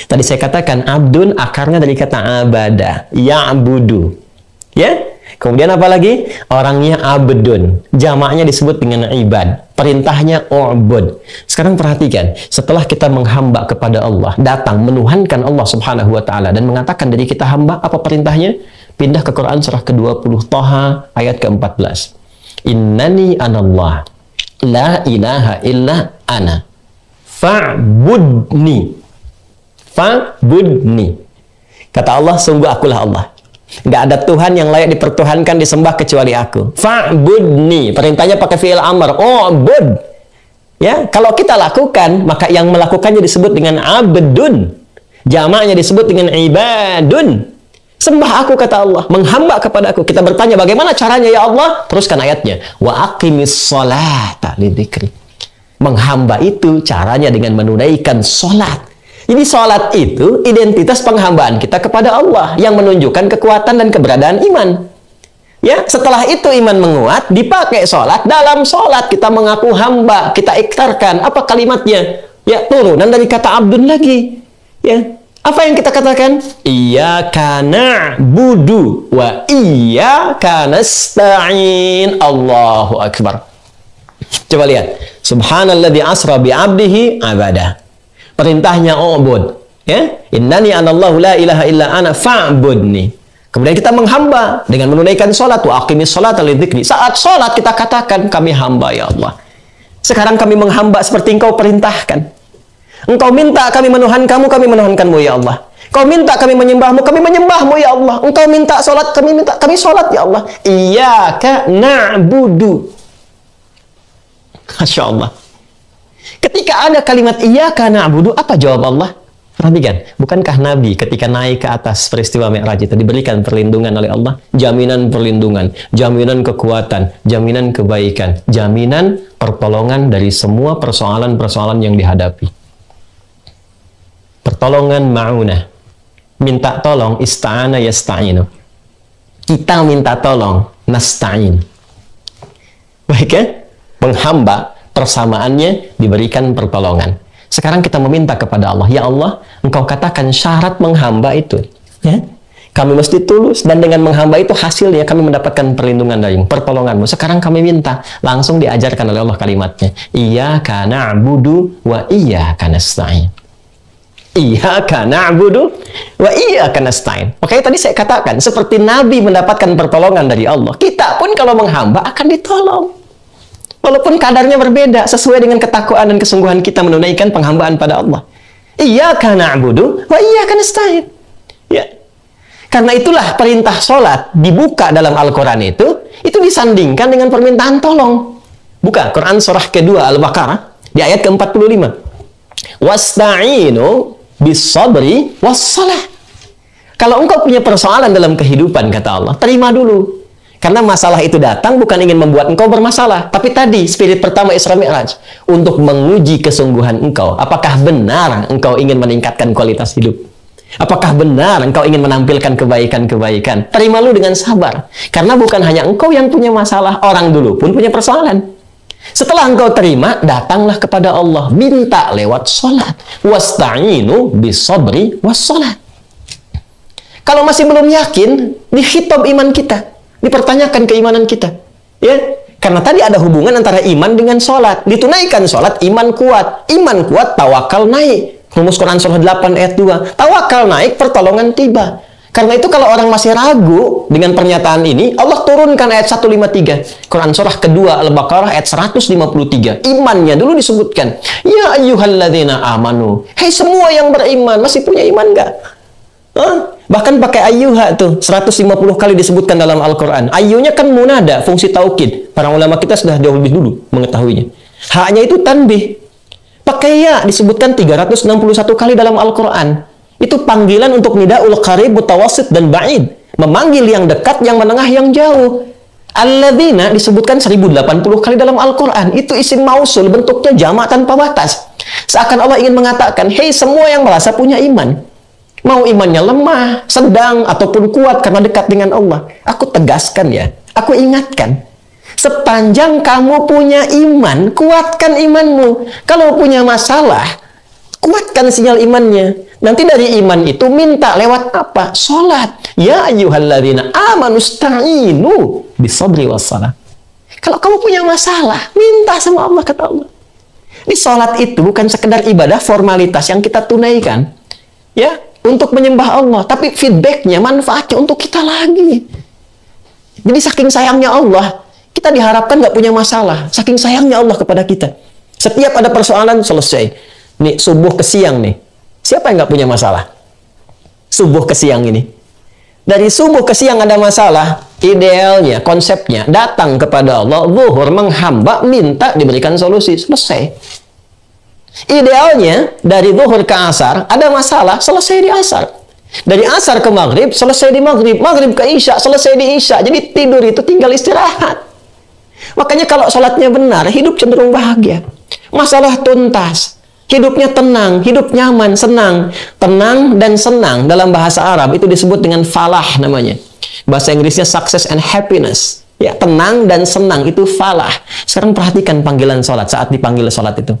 [SPEAKER 1] Tadi saya katakan abdun akarnya dari kata abada, ya'budu. Ya? Kemudian apa lagi? Orangnya abdun. Jamaknya disebut dengan ibad. Perintahnya u'bud. Sekarang perhatikan, setelah kita menghamba kepada Allah, datang menuhankan Allah Subhanahu wa Ta'ala dan mengatakan dari kita hamba, apa perintahnya? Pindah ke Quran surah ke-20 Thaha ayat ke-14. Innani anallah la ilaha illa ana fa'budni. Fa'budni. Kata Allah, sungguh akulah Allah. Nggak ada Tuhan yang layak dipertuhankan, disembah kecuali aku. Fa'budni. Perintahnya pakai fi'il amr. U'bud. Ya, kalau kita lakukan, maka yang melakukannya disebut dengan abdun. Jamaknya disebut dengan ibadun. Sembah aku, kata Allah. Menghamba kepada aku. Kita bertanya, bagaimana caranya ya Allah? Teruskan ayatnya. Wa aqimis sholata lidzikri. Menghamba itu caranya dengan menunaikan sholat. Jadi sholat itu identitas penghambaan kita kepada Allah yang menunjukkan kekuatan dan keberadaan iman. Ya, setelah itu iman menguat, dipakai sholat. Dalam sholat kita mengaku hamba, kita iktarkan. Apa kalimatnya? Ya, turunan dari kata abdun lagi. Ya, apa yang kita katakan? Iyyaka na'budu wa iyyaka nasta'in. Allahu Akbar. Coba lihat. Subhanalladzi asra bi'abdihi abadah. Perintahnya ubud, ya, innani anallahu la ilaha illa ana fa'budni. Kemudian kita menghamba dengan menunaikan sholat, wa aqimis sholata lidzikri. Saat sholat kita katakan, kami hamba ya Allah. Sekarang kami menghamba seperti engkau perintahkan. Engkau minta kami menuhankanmu, kami menuhankanmu ya Allah. Kau minta kami menyembahmu, kami menyembahmu ya Allah. Engkau minta sholat, kami sholat ya Allah. Iyyaka na'budu. Masya Allah. Ketika ada kalimat iyyaka na'budu, apa jawab Allah? Perhatikan, bukankah Nabi ketika naik ke atas peristiwa Mi'raj itu diberikan perlindungan oleh Allah? Jaminan perlindungan, jaminan kekuatan, jaminan kebaikan, jaminan pertolongan dari semua persoalan-persoalan yang dihadapi. Pertolongan ma'unah. Minta tolong, ista'ana yasta'inu. Kita minta tolong, nasta'in. Baik ya? Penghamba, persamaannya diberikan pertolongan. Sekarang kita meminta kepada Allah, ya Allah, Engkau katakan syarat menghamba itu, ya, kami mesti tulus, dan dengan menghamba itu hasilnya kami mendapatkan perlindungan darimu, pertolonganmu. Sekarang kami minta, langsung diajarkan oleh Allah kalimatnya, iyyaka na'budu wa iyyaka nasta'in. Iyyaka na'budu wa iyyaka nasta'in. Oke, tadi saya katakan seperti Nabi mendapatkan pertolongan dari Allah, kita pun kalau menghamba akan ditolong. Walaupun kadarnya berbeda, sesuai dengan ketakwaan dan kesungguhan kita menunaikan penghambaan pada Allah. Iyyaka na'budu wa iyyaka nasta'in. Ya. Karena itulah perintah sholat dibuka dalam Al-Quran itu disandingkan dengan permintaan tolong. Buka Quran surah kedua Al-Baqarah di ayat ke-45. Wasta'inu bis-sabri was-salah. Kalau engkau punya persoalan dalam kehidupan, kata Allah, terima dulu. Karena masalah itu datang bukan ingin membuat engkau bermasalah. Tapi tadi, spirit pertama Isra Mi'raj. Untuk menguji kesungguhan engkau. Apakah benar engkau ingin meningkatkan kualitas hidup? Apakah benar engkau ingin menampilkan kebaikan-kebaikan? Terima lu dengan sabar. Karena bukan hanya engkau yang punya masalah. Orang dulu pun punya persoalan. Setelah engkau terima, datanglah kepada Allah. Minta lewat sholat. Wasta'inu bis-sabri was-salat. Kalau masih belum yakin, dikhitab iman kita. Dipertanyakan keimanan kita. Ya, Karena tadi ada hubungan antara iman dengan sholat. Ditunaikan sholat, iman kuat. Iman kuat, tawakal naik. Rumus Quran surah 8 ayat 2. Tawakal naik, pertolongan tiba. Karena itu kalau orang masih ragu dengan pernyataan ini, Allah turunkan ayat 153. Quran surah kedua Al-Baqarah ayat 153. Imannya dulu disebutkan. Ya ayyuhalladzina amanu. Hei semua yang beriman, masih punya iman nggak? Bahkan pakai ayyuha tuh 150 kali disebutkan dalam Al-Quran. Ayyunya kan munada, fungsi taukid. Para ulama kita sudah jauh lebih dulu mengetahuinya. Haknya itu tanbih. Pakai ya disebutkan 361 kali dalam Al-Quran. Itu panggilan untuk nida'ul qarib, mutawassit, dan ba'id. Memanggil yang dekat, yang menengah, yang jauh. Alladzina disebutkan 1080 kali dalam Al-Quran. Itu isim mausul, bentuknya jamak tanpa batas. Seakan Allah ingin mengatakan, hei semua yang merasa punya iman. Mau imannya lemah, sedang, ataupun kuat karena dekat dengan Allah. Aku tegaskan ya, aku ingatkan. Sepanjang kamu punya iman, kuatkan imanmu. Kalau punya masalah, kuatkan sinyal imannya. Nanti dari iman itu minta lewat apa? Sholat. Ya ayyuhalladzina amanu sta'inu bisabri wassalah. Kalau kamu punya masalah, minta sama Allah, kata Allah. Di sholat itu bukan sekedar ibadah formalitas yang kita tunaikan. Ya, untuk menyembah Allah, tapi feedbacknya, manfaatnya untuk kita lagi. Jadi saking sayangnya Allah, kita diharapkan nggak punya masalah. Saking sayangnya Allah kepada kita. Setiap ada persoalan, selesai. Nih, subuh ke siang nih. Siapa yang nggak punya masalah? Subuh ke siang ini. Dari subuh ke siang ada masalah, idealnya, konsepnya, datang kepada Allah, zuhur, menghamba, minta diberikan solusi. Selesai. Idealnya, dari zuhur ke asar, ada masalah, selesai di asar. Dari asar ke maghrib, selesai di maghrib. Maghrib ke isya, selesai di isya. Jadi tidur itu tinggal istirahat. Makanya kalau sholatnya benar, hidup cenderung bahagia. Masalah tuntas. Hidupnya tenang, hidup nyaman, senang. Tenang dan senang dalam bahasa Arab itu disebut dengan falah namanya. Bahasa Inggrisnya success and happiness. Ya, tenang dan senang itu falah. Sekarang perhatikan panggilan sholat saat dipanggil sholat itu.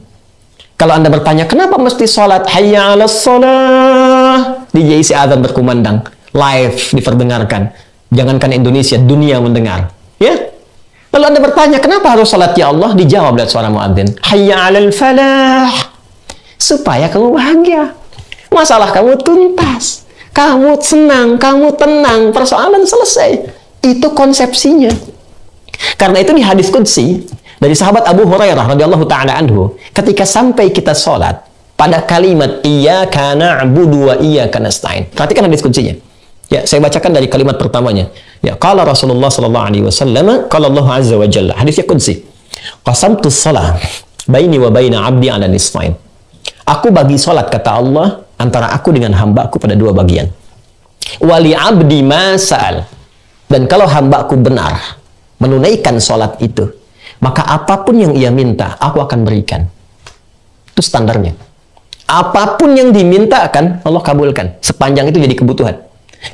[SPEAKER 1] Kalau Anda bertanya, kenapa mesti sholat? Hayya 'alas sholah. DJ isi azan berkumandang. Live diperdengarkan. Jangankan Indonesia, dunia mendengar. Ya? Lalu Anda bertanya, kenapa harus sholat ya Allah? Dijawab lewat suara muadzin. Hayya 'alal falah. Supaya kamu bahagia. Masalah kamu tuntas. Kamu senang, kamu tenang. Persoalan selesai. Itu konsepsinya. Karena itu di hadis qudsi, dari sahabat Abu Hurairah radhiyallahu taala anhu, ketika sampai kita sholat pada kalimat iyyaka na'budu wa iyyaka nasta'in. Perhatikan hadis kuncinya. Ya, saya bacakan dari kalimat pertamanya. Ya, qala Rasulullah sallallahu alaihi wasallam, qala Allah azza wa jalla. Hadisnya qudsi. Qasamtu shalah baini wa baina 'abdi 'ala nisfain. Aku bagi salat, kata Allah, antara aku dengan hamba-Ku pada dua bagian. Wali 'abdi ma sa'al. Dan kalau hamba-Ku benar menunaikan salat itu, maka apapun yang ia minta, aku akan berikan. Itu standarnya. Apapun yang diminta akan Allah kabulkan. Sepanjang itu jadi kebutuhan.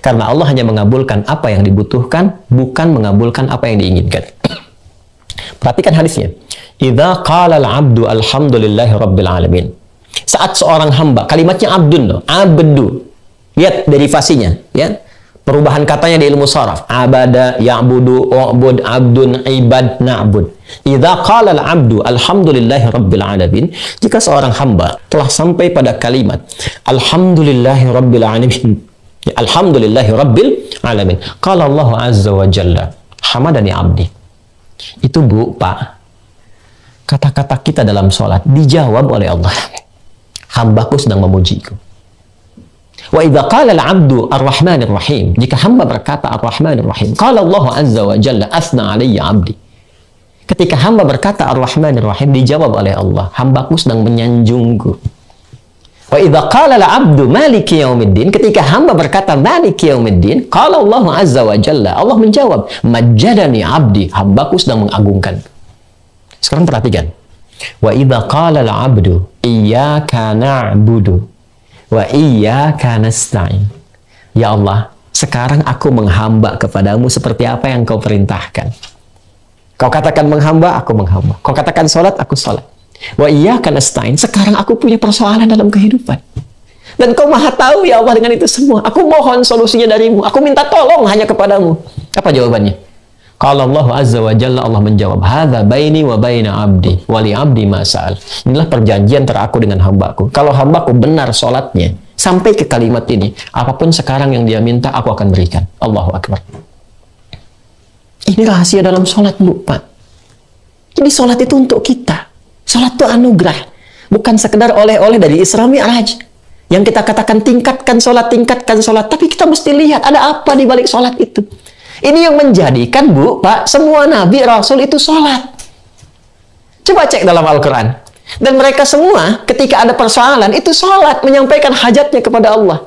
[SPEAKER 1] Karena Allah hanya mengabulkan apa yang dibutuhkan, bukan mengabulkan apa yang diinginkan. Perhatikan hadisnya. Idza qala al-'abdu alhamdulillahi rabbil alamin. Saat seorang hamba, kalimatnya abdun loh, abdu. Lihat derivasinya, ya. Perubahan katanya di ilmu sharaf. Abada, ya'budu, u'bud, abdun, ibad, na'bud. Idza qala al-'abdu alhamdulillahi rabbil alamin, jika seorang hamba telah sampai pada kalimat alhamdulillahi rabbil alamin, ya, alhamdulillahi rabbil alamin, qala Allah azza wa jalla hamadani 'abdi. Itu Bu, Pak, kata-kata kita dalam sholat dijawab oleh Allah. Hambaku sedang memujiku. Wa idza qala al-'abdu ar-rahmanir rahim, jika hamba berkata ar-rahmanir rahim, qala Allah azza wa jalla athna 'alayya 'abdi. Ketika hamba berkata ar-rahmanir rahim, dijawab oleh Allah, hambaku sedang menyanjungku. Wa idza qala al-'abdu maliki yaumiddin, ketika hamba berkata maliki yaumiddin, qala Allah azza wa jalla, Allah menjawab majjadani 'abdi, hambaku sedang mengagungkan. Sekarang perhatikan. Wa idza qala al-'abdu iyyaka na'budu wa iyyaka nasta'in. Ya Allah, sekarang aku menghamba kepadamu seperti apa yang Kau perintahkan. Kau katakan menghamba, aku menghamba. Kau katakan sholat, aku sholat. Wa iyyaka nasta'in, sekarang aku punya persoalan dalam kehidupan. Dan Kau maha tahu ya Allah dengan itu semua. Aku mohon solusinya darimu. Aku minta tolong hanya kepadamu. Apa jawabannya? Qala Allah azza wa jalla, Allah menjawab, hadza baini wa baina abdi wa li abdi ma sa'al. Inilah perjanjian antara aku dengan hambaku. Kalau hambaku benar salatnya sampai ke kalimat ini, apapun sekarang yang dia minta aku akan berikan. Allahu akbar. Ini rahasia dalam salat, Bu, Pak. Jadi salat itu untuk kita. Salat itu anugerah, bukan sekedar oleh-oleh dari Isra Mi'raj. Yang kita katakan tingkatkan salat, tapi kita mesti lihat ada apa di balik salat itu. Ini yang menjadikan, Bu, Pak, semua Nabi, Rasul itu sholat. Coba cek dalam Al-Quran. Dan mereka semua ketika ada persoalan, itu sholat, menyampaikan hajatnya kepada Allah.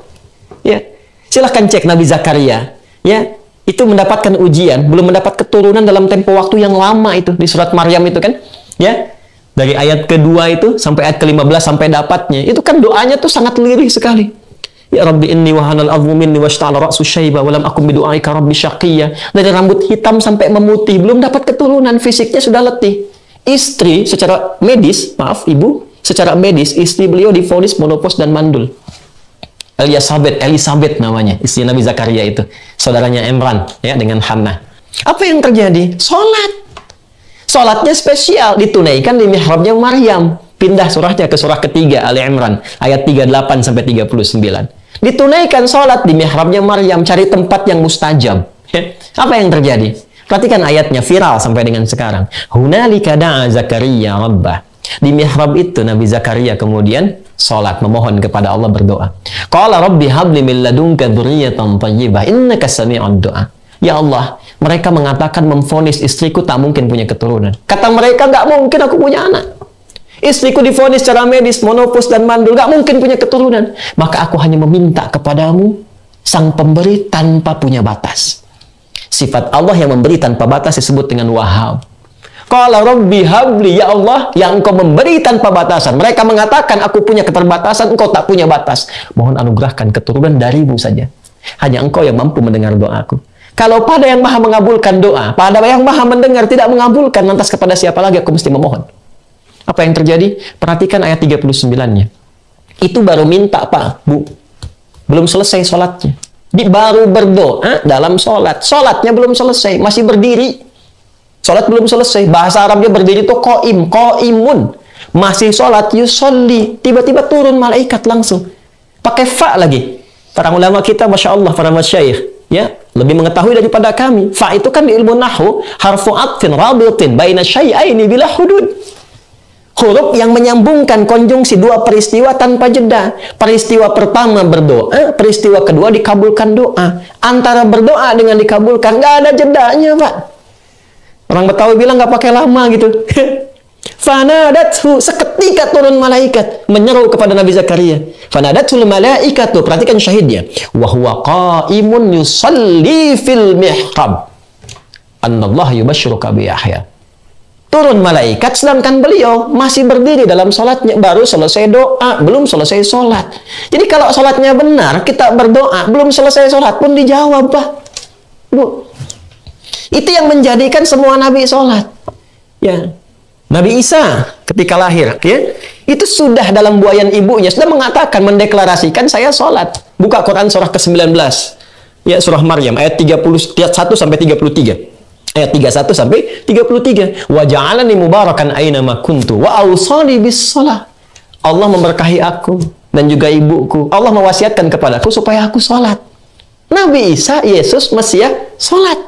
[SPEAKER 1] Ya, silahkan cek Nabi Zakaria. Ya, itu mendapatkan ujian, belum mendapat keturunan dalam tempo waktu yang lama itu. Di surat Maryam itu kan. Ya, dari ayat kedua itu sampai ayat ke-15 sampai dapatnya. Itu kan doanya tuh sangat lirih sekali. Ya Rabbi inni wahanal azmu minni washta'ala ra'su syaiba wa lam akum bidu'aika rabbi syaqiyya. Dari rambut hitam sampai memutih, belum dapat keturunan, fisiknya sudah letih. Istri secara medis, maaf ibu, secara medis istri beliau divonis menopause dan mandul. Elisabeth namanya, istri Nabi Zakaria itu, saudaranya Imran ya dengan Hannah. Apa yang terjadi? Salat. Salatnya spesial, ditunaikan di mihrabnya Maryam. Pindah surahnya ke surah ketiga Ali Imran ayat 38 sampai 39. Ditunaikan sholat di mihrabnya Maryam, cari tempat yang mustajab. Apa yang terjadi? Perhatikan ayatnya, viral sampai dengan sekarang. Hunalika da'a Zakaria rabbah. Di mihrab itu Nabi Zakaria kemudian sholat, memohon kepada Allah, berdoa. Qala rabbi habli min ladunka dzurriyyatan thayyibah innaka sami'ud du'a. Ya Allah, mereka mengatakan memvonis istriku tak mungkin punya keturunan. Kata mereka, nggak mungkin aku punya anak. Istriku divonis secara medis, monopause dan mandul, gak mungkin punya keturunan. Maka aku hanya meminta kepadamu, sang pemberi tanpa punya batas. Sifat Allah yang memberi tanpa batas disebut dengan Wahhab. Qala rabbi habli, ya Allah, yang engkau memberi tanpa batasan. Mereka mengatakan, aku punya keterbatasan, engkau tak punya batas. Mohon anugerahkan keturunan darimu saja. Hanya engkau yang mampu mendengar doaku. Kalau pada yang maha mengabulkan doa, pada yang maha mendengar tidak mengabulkan, lantas kepada siapa lagi aku mesti memohon? Apa yang terjadi? Perhatikan ayat 39-nya. Itu baru minta, Pak, Bu. Belum selesai sholatnya. Baru berdoa dalam sholat. Sholatnya belum selesai, masih berdiri. Sholat belum selesai. Bahasa Arabnya berdiri itu qaim, qaimun. Masih sholat, yusolli. Tiba-tiba turun malaikat langsung. Pakai fa lagi. Para ulama kita, Masya Allah, para masyayikh, ya, lebih mengetahui daripada kami. Fa itu kan di ilmu nahwu, harfu atfin rabitin baina syai'aini bila hudud. Huruf yang menyambungkan konjungsi dua peristiwa tanpa jeda. Peristiwa pertama berdoa, peristiwa kedua dikabulkan doa. Antara berdoa dengan dikabulkan nggak ada jedanya, Pak. Orang Betawi bilang nggak pakai lama gitu. Fanadathu, seketika turun malaikat menyeru kepada Nabi Zakaria. Fanadatul malaikatu, perhatikan syahidnya. Wa huwa qaimun yusalli fil mihrab. Annallahu yubashshiruka bi Yahya. Turun malaikat, sedangkan beliau masih berdiri dalam sholatnya. Baru selesai doa, belum selesai sholat. Jadi kalau sholatnya benar, kita berdoa, belum selesai sholat pun dijawab, Pak. Bu, itu yang menjadikan semua nabi sholat. Ya, Nabi Isa ketika lahir, ya, itu sudah dalam buayan ibunya, sudah mengatakan, mendeklarasikan, saya sholat. Buka Quran surah ke-19. Ya, surah Maryam, ayat 31 sampai 33. Ayat 31 sampai 33. Wa ja'alani mubarakan aina ma kuntu wa awsani bis shalah. Allah memberkahi aku dan juga ibuku. Allah mewasiatkan kepadaku supaya aku salat. Nabi Isa, Yesus, Mesias, salat.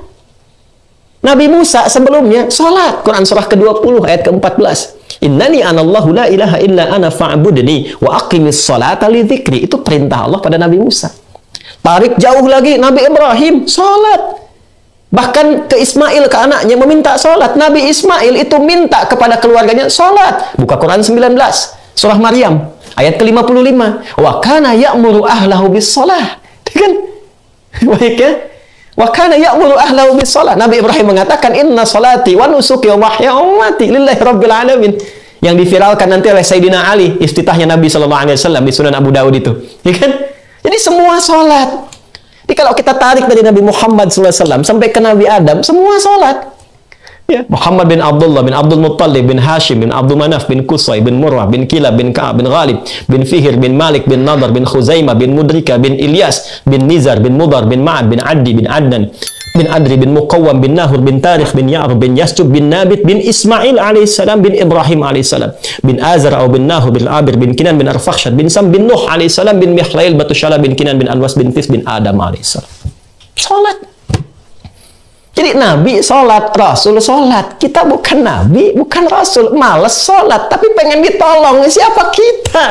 [SPEAKER 1] Nabi Musa sebelumnya salat. Quran surah ke-20 ayat ke-14. Innani anallahu la ilaha illa ana fa'budni wa aqimis salata li dzikri. Itu perintah Allah pada Nabi Musa. Tarik jauh lagi, Nabi Ibrahim salat. Bahkan ke Ismail, ke anaknya, meminta sholat. Nabi Ismail itu minta kepada keluarganya sholat. Buka Quran 19, surah Maryam, ayat ke-55. Wa kana ya'muru ahlahu bis sholah. Kan? Baik ya? Wa kana ya'muru ahlahu bis sholah. Nabi Ibrahim mengatakan, inna sholati wa nusuki wa mahya wa mamati lillahi rabbil alamin. Yang diviralkan nanti oleh Sayyidina Ali, iftitahnya Nabi SAW di Sunan Abu Daud itu. Ya kan? Jadi semua sholat. Jadi kalau kita tarik dari Nabi Muhammad SAW sampai ke Nabi Adam, semua sholat. Ya. Muhammad bin Abdullah bin Abdul Muttalib bin Hashim bin Abdul Manaf bin Qusay bin Murrah bin Kilab bin Ka'ab bin Ghalib bin Fihir bin Malik bin Nadar bin Khuzaimah bin Mudrika bin Ilyas bin Nizar bin Mudar bin Ma'ad bin Addi bin Adnan bin Adri bin Muqawwam bin Nahur bin Tarikh bin Ya'rub bin Yasjub bin Nabit bin Ismail alaihissalam bin Ibrahim alaihissalam bin Azar atau bin Nahur bin Abir bin Kinan bin Arfakhshad bin Sam bin Nuh alaihissalam bin Mihlail Batushala bin Kinan bin Anwas bin Tis bin Adam alaihissalam. Salat. Jadi Nabi salat, Rasul salat. Kita bukan Nabi, bukan Rasul, males salat, tapi pengen ditolong. Siapa kita?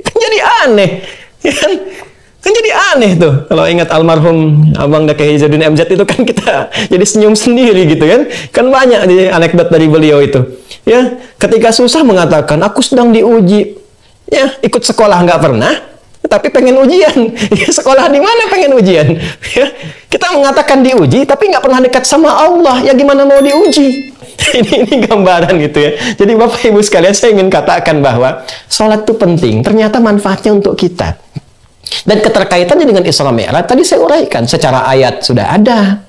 [SPEAKER 1] Kan jadi aneh. Kan jadi aneh tuh kalau ingat almarhum Abang Daki Hijauddin MZ itu kan kita jadi senyum sendiri gitu kan. Kan banyak di anekdot dari beliau itu. Ya, ketika susah mengatakan aku sedang diuji. Ya, ikut sekolah nggak pernah, tapi pengen ujian. Ya, sekolah di mana pengen ujian? Ya, kita mengatakan diuji tapi nggak pernah dekat sama Allah. Ya gimana mau diuji? Ini gambaran gitu ya. Jadi Bapak Ibu sekalian, saya ingin katakan bahwa sholat itu penting. Ternyata manfaatnya untuk kita. Dan keterkaitannya dengan Isra Mi'raj tadi saya uraikan. Secara ayat sudah ada,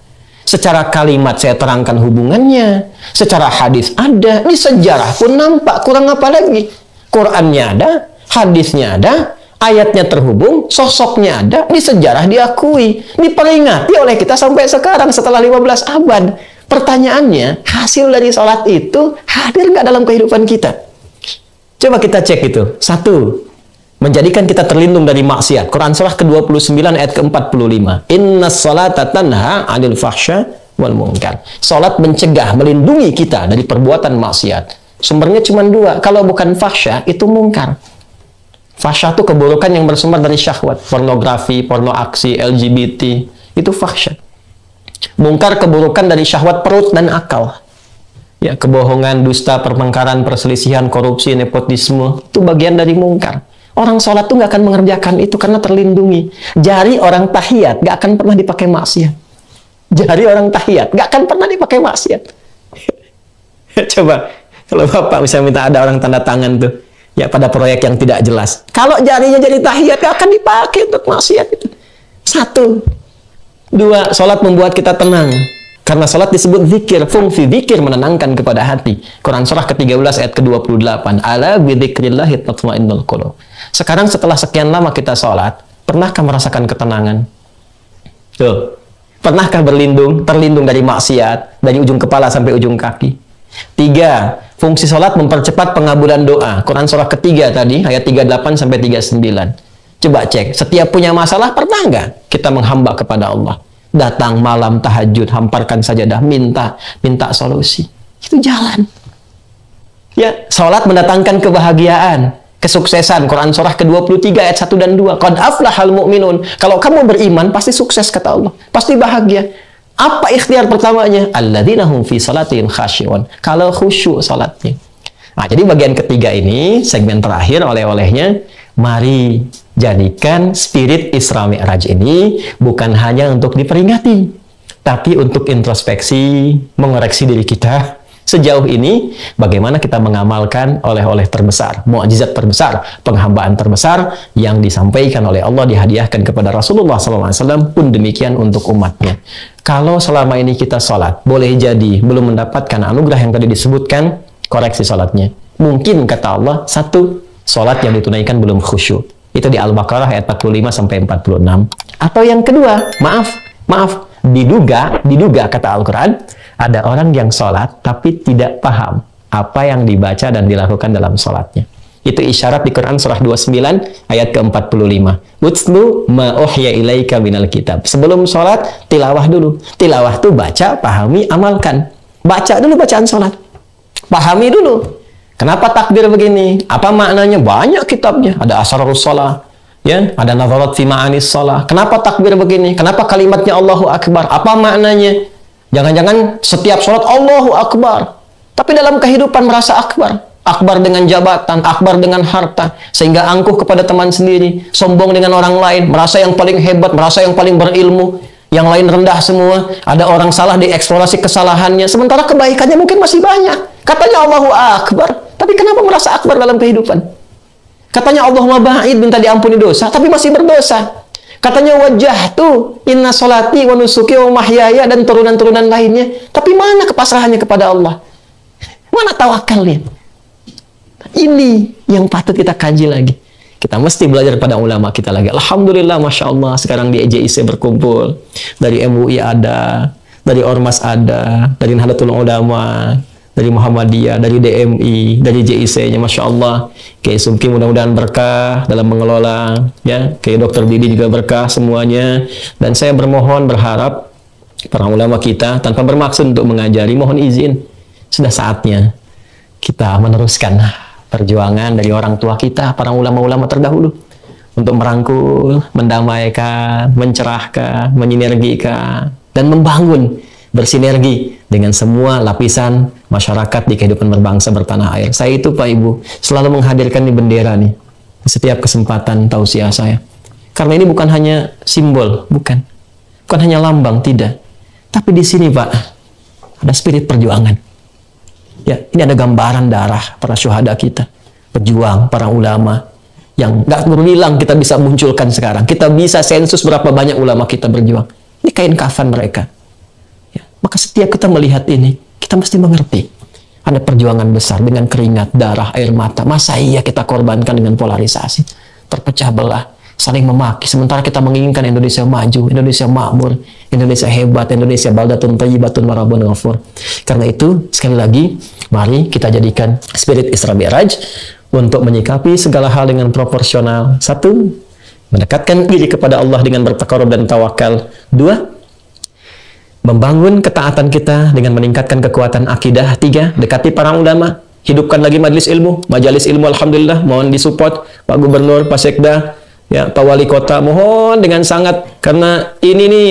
[SPEAKER 1] secara kalimat saya terangkan hubungannya, secara hadis ada, ini sejarah pun nampak. Kurang apa lagi? Qurannya ada, hadisnya ada, ayatnya terhubung, sosoknya ada, ini sejarah diakui, diperingati oleh kita sampai sekarang setelah 15 abad. Pertanyaannya, hasil dari sholat itu hadir nggak dalam kehidupan kita? Coba kita cek itu. Satu, menjadikan kita terlindung dari maksiat. Quran surah ke-29 ayat ke-45. Inna sholata tanha 'anil fahsya wal munkar. Salat mencegah, melindungi kita dari perbuatan maksiat. Sumbernya cuma dua. Kalau bukan fahsya, itu munkar. Fahsya itu keburukan yang bersumber dari syahwat, pornografi, porno aksi, LGBT, itu fahsya. Munkar keburukan dari syahwat perut dan akal. Ya, kebohongan, dusta, pertengkaran, perselisihan, korupsi, nepotisme, itu bagian dari munkar. Orang sholat tuh nggak akan mengerjakan itu karena terlindungi. Jari orang tahiyat nggak akan pernah dipakai maksiat. Jari orang tahiyat nggak akan pernah dipakai maksiat. Coba, kalau Bapak bisa minta ada orang tanda tangan tuh, ya pada proyek yang tidak jelas. Kalau jarinya jadi tahiyat nggak akan dipakai untuk maksiat itu. Satu. Dua, sholat membuat kita tenang. Karena salat disebut zikir, fungsi zikir menenangkan kepada hati. Quran surah ke-13 ayat ke-28. Ala bidzikrillahi tatma'innul qulub. Sekarang setelah sekian lama kita salat, pernahkah merasakan ketenangan? Tuh. Pernahkah terlindung dari maksiat, dari ujung kepala sampai ujung kaki? 3. Fungsi salat mempercepat pengabulan doa. Quran surah ke-3 tadi, ayat 38 sampai 39. Coba cek, setiap punya masalah pernah nggak kita menghamba kepada Allah? Datang malam tahajud, hamparkan sajadah, minta solusi. Itu jalan. Ya, salat mendatangkan kebahagiaan, kesuksesan. Quran surah ke-23 ayat 1 dan 2. Qad aflahal mu'minun. Kalau kamu beriman pasti sukses kata Allah. Pasti bahagia. Apa ikhtiar pertamanya? Alladzina hum fi salatihim khashi'un. Kalau khusyuk salatnya. Nah, jadi bagian ketiga ini, segmen terakhir oleh-olehnya, mari jadikan spirit Isra Mi'raj ini bukan hanya untuk diperingati, tapi untuk introspeksi, mengoreksi diri kita. Sejauh ini, bagaimana kita mengamalkan oleh-oleh terbesar, mukjizat terbesar, penghambaan terbesar yang disampaikan oleh Allah, dihadiahkan kepada Rasulullah SAW, pun demikian untuk umatnya. Kalau selama ini kita sholat, boleh jadi belum mendapatkan anugerah yang tadi disebutkan, koreksi sholatnya. Mungkin, kata Allah, satu, sholat yang ditunaikan belum khusyuk. Itu di Al-Baqarah ayat 45 sampai 46. Atau yang kedua, maaf, diduga kata Al-Quran, ada orang yang sholat tapi tidak paham apa yang dibaca dan dilakukan dalam sholatnya. Itu isyarat di Quran surah 29 ayat ke-45. Utslu ma uhya ilaika minal kitab. Sebelum sholat, tilawah dulu. Tilawah itu baca, pahami, amalkan. Baca dulu bacaan sholat. Pahami dulu. Kenapa takbir begini? Apa maknanya? Banyak kitabnya. Ada Asrarus Shalah, ya, ada Nadharat fi Ma'anis Shalah. Kenapa takbir begini? Kenapa kalimatnya Allahu Akbar? Apa maknanya? Jangan-jangan setiap sholat Allahu Akbar, tapi dalam kehidupan merasa akbar. Akbar dengan jabatan, akbar dengan harta, sehingga angkuh kepada teman sendiri, sombong dengan orang lain, merasa yang paling hebat, merasa yang paling berilmu, yang lain rendah semua. Ada orang salah, dieksplorasi kesalahannya, sementara kebaikannya mungkin masih banyak. Katanya Allahu Akbar, tapi kenapa merasa akbar dalam kehidupan? Katanya Allahumma ba'id, minta diampuni dosa, tapi masih berdosa. Katanya wajjahtu inna sholati wa nusuki wa mahyaya, dan turunan-turunan lainnya, tapi mana kepasrahannya kepada Allah? Mana tawakalnya? Ini yang patut kita kaji lagi. Kita mesti belajar pada ulama kita lagi. Alhamdulillah, Masya Allah, sekarang di EJIC berkumpul. Dari MUI ada, dari Ormas ada, dari Nahdlatul Ulama, dari Muhammadiyah, dari DMI, dari JIC-nya, Masya Allah. Kayak Sumki mudah-mudahan berkah dalam mengelola, ya. Kayak Dr. Didi juga berkah semuanya. Dan saya bermohon, berharap para ulama kita tanpa bermaksud untuk mengajari, mohon izin, sudah saatnya kita meneruskan perjuangan dari orang tua kita, para ulama-ulama terdahulu, untuk merangkul, mendamaikan, mencerahkan, menyinergikan, dan membangun, bersinergi dengan semua lapisan masyarakat di kehidupan berbangsa bertanah air. Saya itu, Pak Ibu, selalu menghadirkan di bendera nih, setiap kesempatan tausiah saya. Karena ini bukan hanya simbol, bukan hanya lambang, tidak. Tapi di sini, Pak, ada spirit perjuangan. Ya, ini ada gambaran darah para syuhada kita, pejuang, para ulama yang nggak berhilang kita bisa munculkan sekarang. Kita bisa sensus berapa banyak ulama kita berjuang. Ini kain kafan mereka. Ya, maka setiap kita melihat ini, kita mesti mengerti ada perjuangan besar dengan keringat, darah, air mata. Masa iya kita korbankan dengan polarisasi, terpecah belah, saling memaki, sementara kita menginginkan Indonesia maju, Indonesia makmur, Indonesia hebat, Indonesia baldatun thayyibatun warabun ghafur. Karena itu, sekali lagi, mari kita jadikan spirit Isra Mi'raj untuk menyikapi segala hal dengan proporsional. 1. Mendekatkan diri kepada Allah dengan bertakarub dan tawakal. 2. Membangun ketaatan kita dengan meningkatkan kekuatan akidah. 3. Dekati para ulama. Hidupkan lagi majelis ilmu. Majelis ilmu, alhamdulillah, mohon disupport Pak Gubernur, Pak Sekda, ya, Pak Wali Kota, mohon dengan sangat, karena ini nih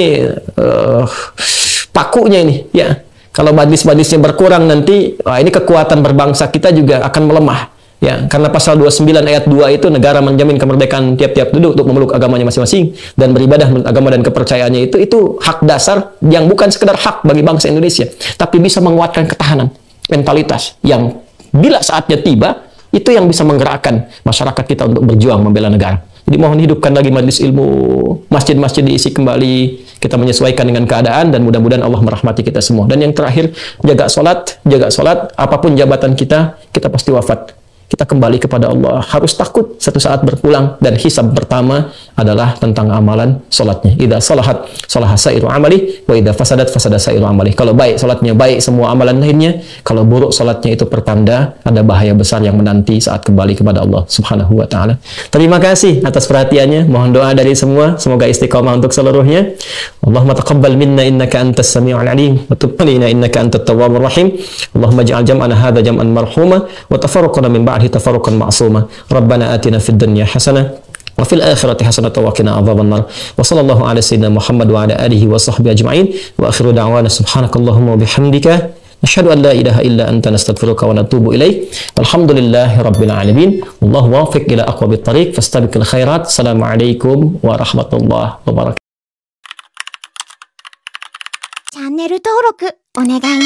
[SPEAKER 1] pakunya ini, ya. Kalau majelis-majelisnya berkurang nanti, ini kekuatan berbangsa kita juga akan melemah, ya. Karena pasal 29 ayat 2 itu negara menjamin kemerdekaan tiap-tiap duduk untuk memeluk agamanya masing-masing dan beribadah menurut agama dan kepercayaannya itu hak dasar yang bukan sekedar hak bagi bangsa Indonesia, tapi bisa menguatkan ketahanan, mentalitas yang bila saatnya tiba itu yang bisa menggerakkan masyarakat kita untuk berjuang membela negara. Jadi mohon hidupkan lagi majelis ilmu, masjid-masjid diisi kembali, kita menyesuaikan dengan keadaan, dan mudah-mudahan Allah merahmati kita semua. Dan yang terakhir, jaga sholat, apapun jabatan kita, kita pasti wafat. Kita kembali kepada Allah, harus takut satu saat berpulang, dan hisab pertama adalah tentang amalan sholatnya. Idza salahat, salaha sairu amali, wa idza fasadat, fasada sairu amali. Kalau baik sholatnya, baik semua amalan lainnya. Kalau buruk sholatnya, itu pertanda ada bahaya besar yang menanti saat kembali kepada Allah Subhanahu wa Ta'ala. Terima kasih atas perhatiannya. Mohon doa dari semua, semoga istiqomah untuk seluruhnya. Allahumma taqabbal minna innaka antas sami'ul alim, wa tub alaina innaka antat tawwabur rahim. Allahumma ij'al jam'ana hadza jam'an marhuma wa tafarraqana min ba'dihi tafarruqan ma'suma. Rabbana atina fid dunya hasanah wa fil akhirati hasanatan wa qina adzabannar. Wa sallallahu ala sayyidina Muhammad wa ala alihi wa sahbihi ajma'in. Wa akhiru da'wana subhanakallahumma wa bihamdika nashhadu an la ilaha illa anta nastaghfiruka wa natubu ilaik. Walhamdulillahi rabbil alamin. Wallahu wafiq ila aqwamit thariq fastabiqul khairat. Assalamualaikum warahmatullahi wabarakatuh.
[SPEAKER 2] チャンネル登録お願いね。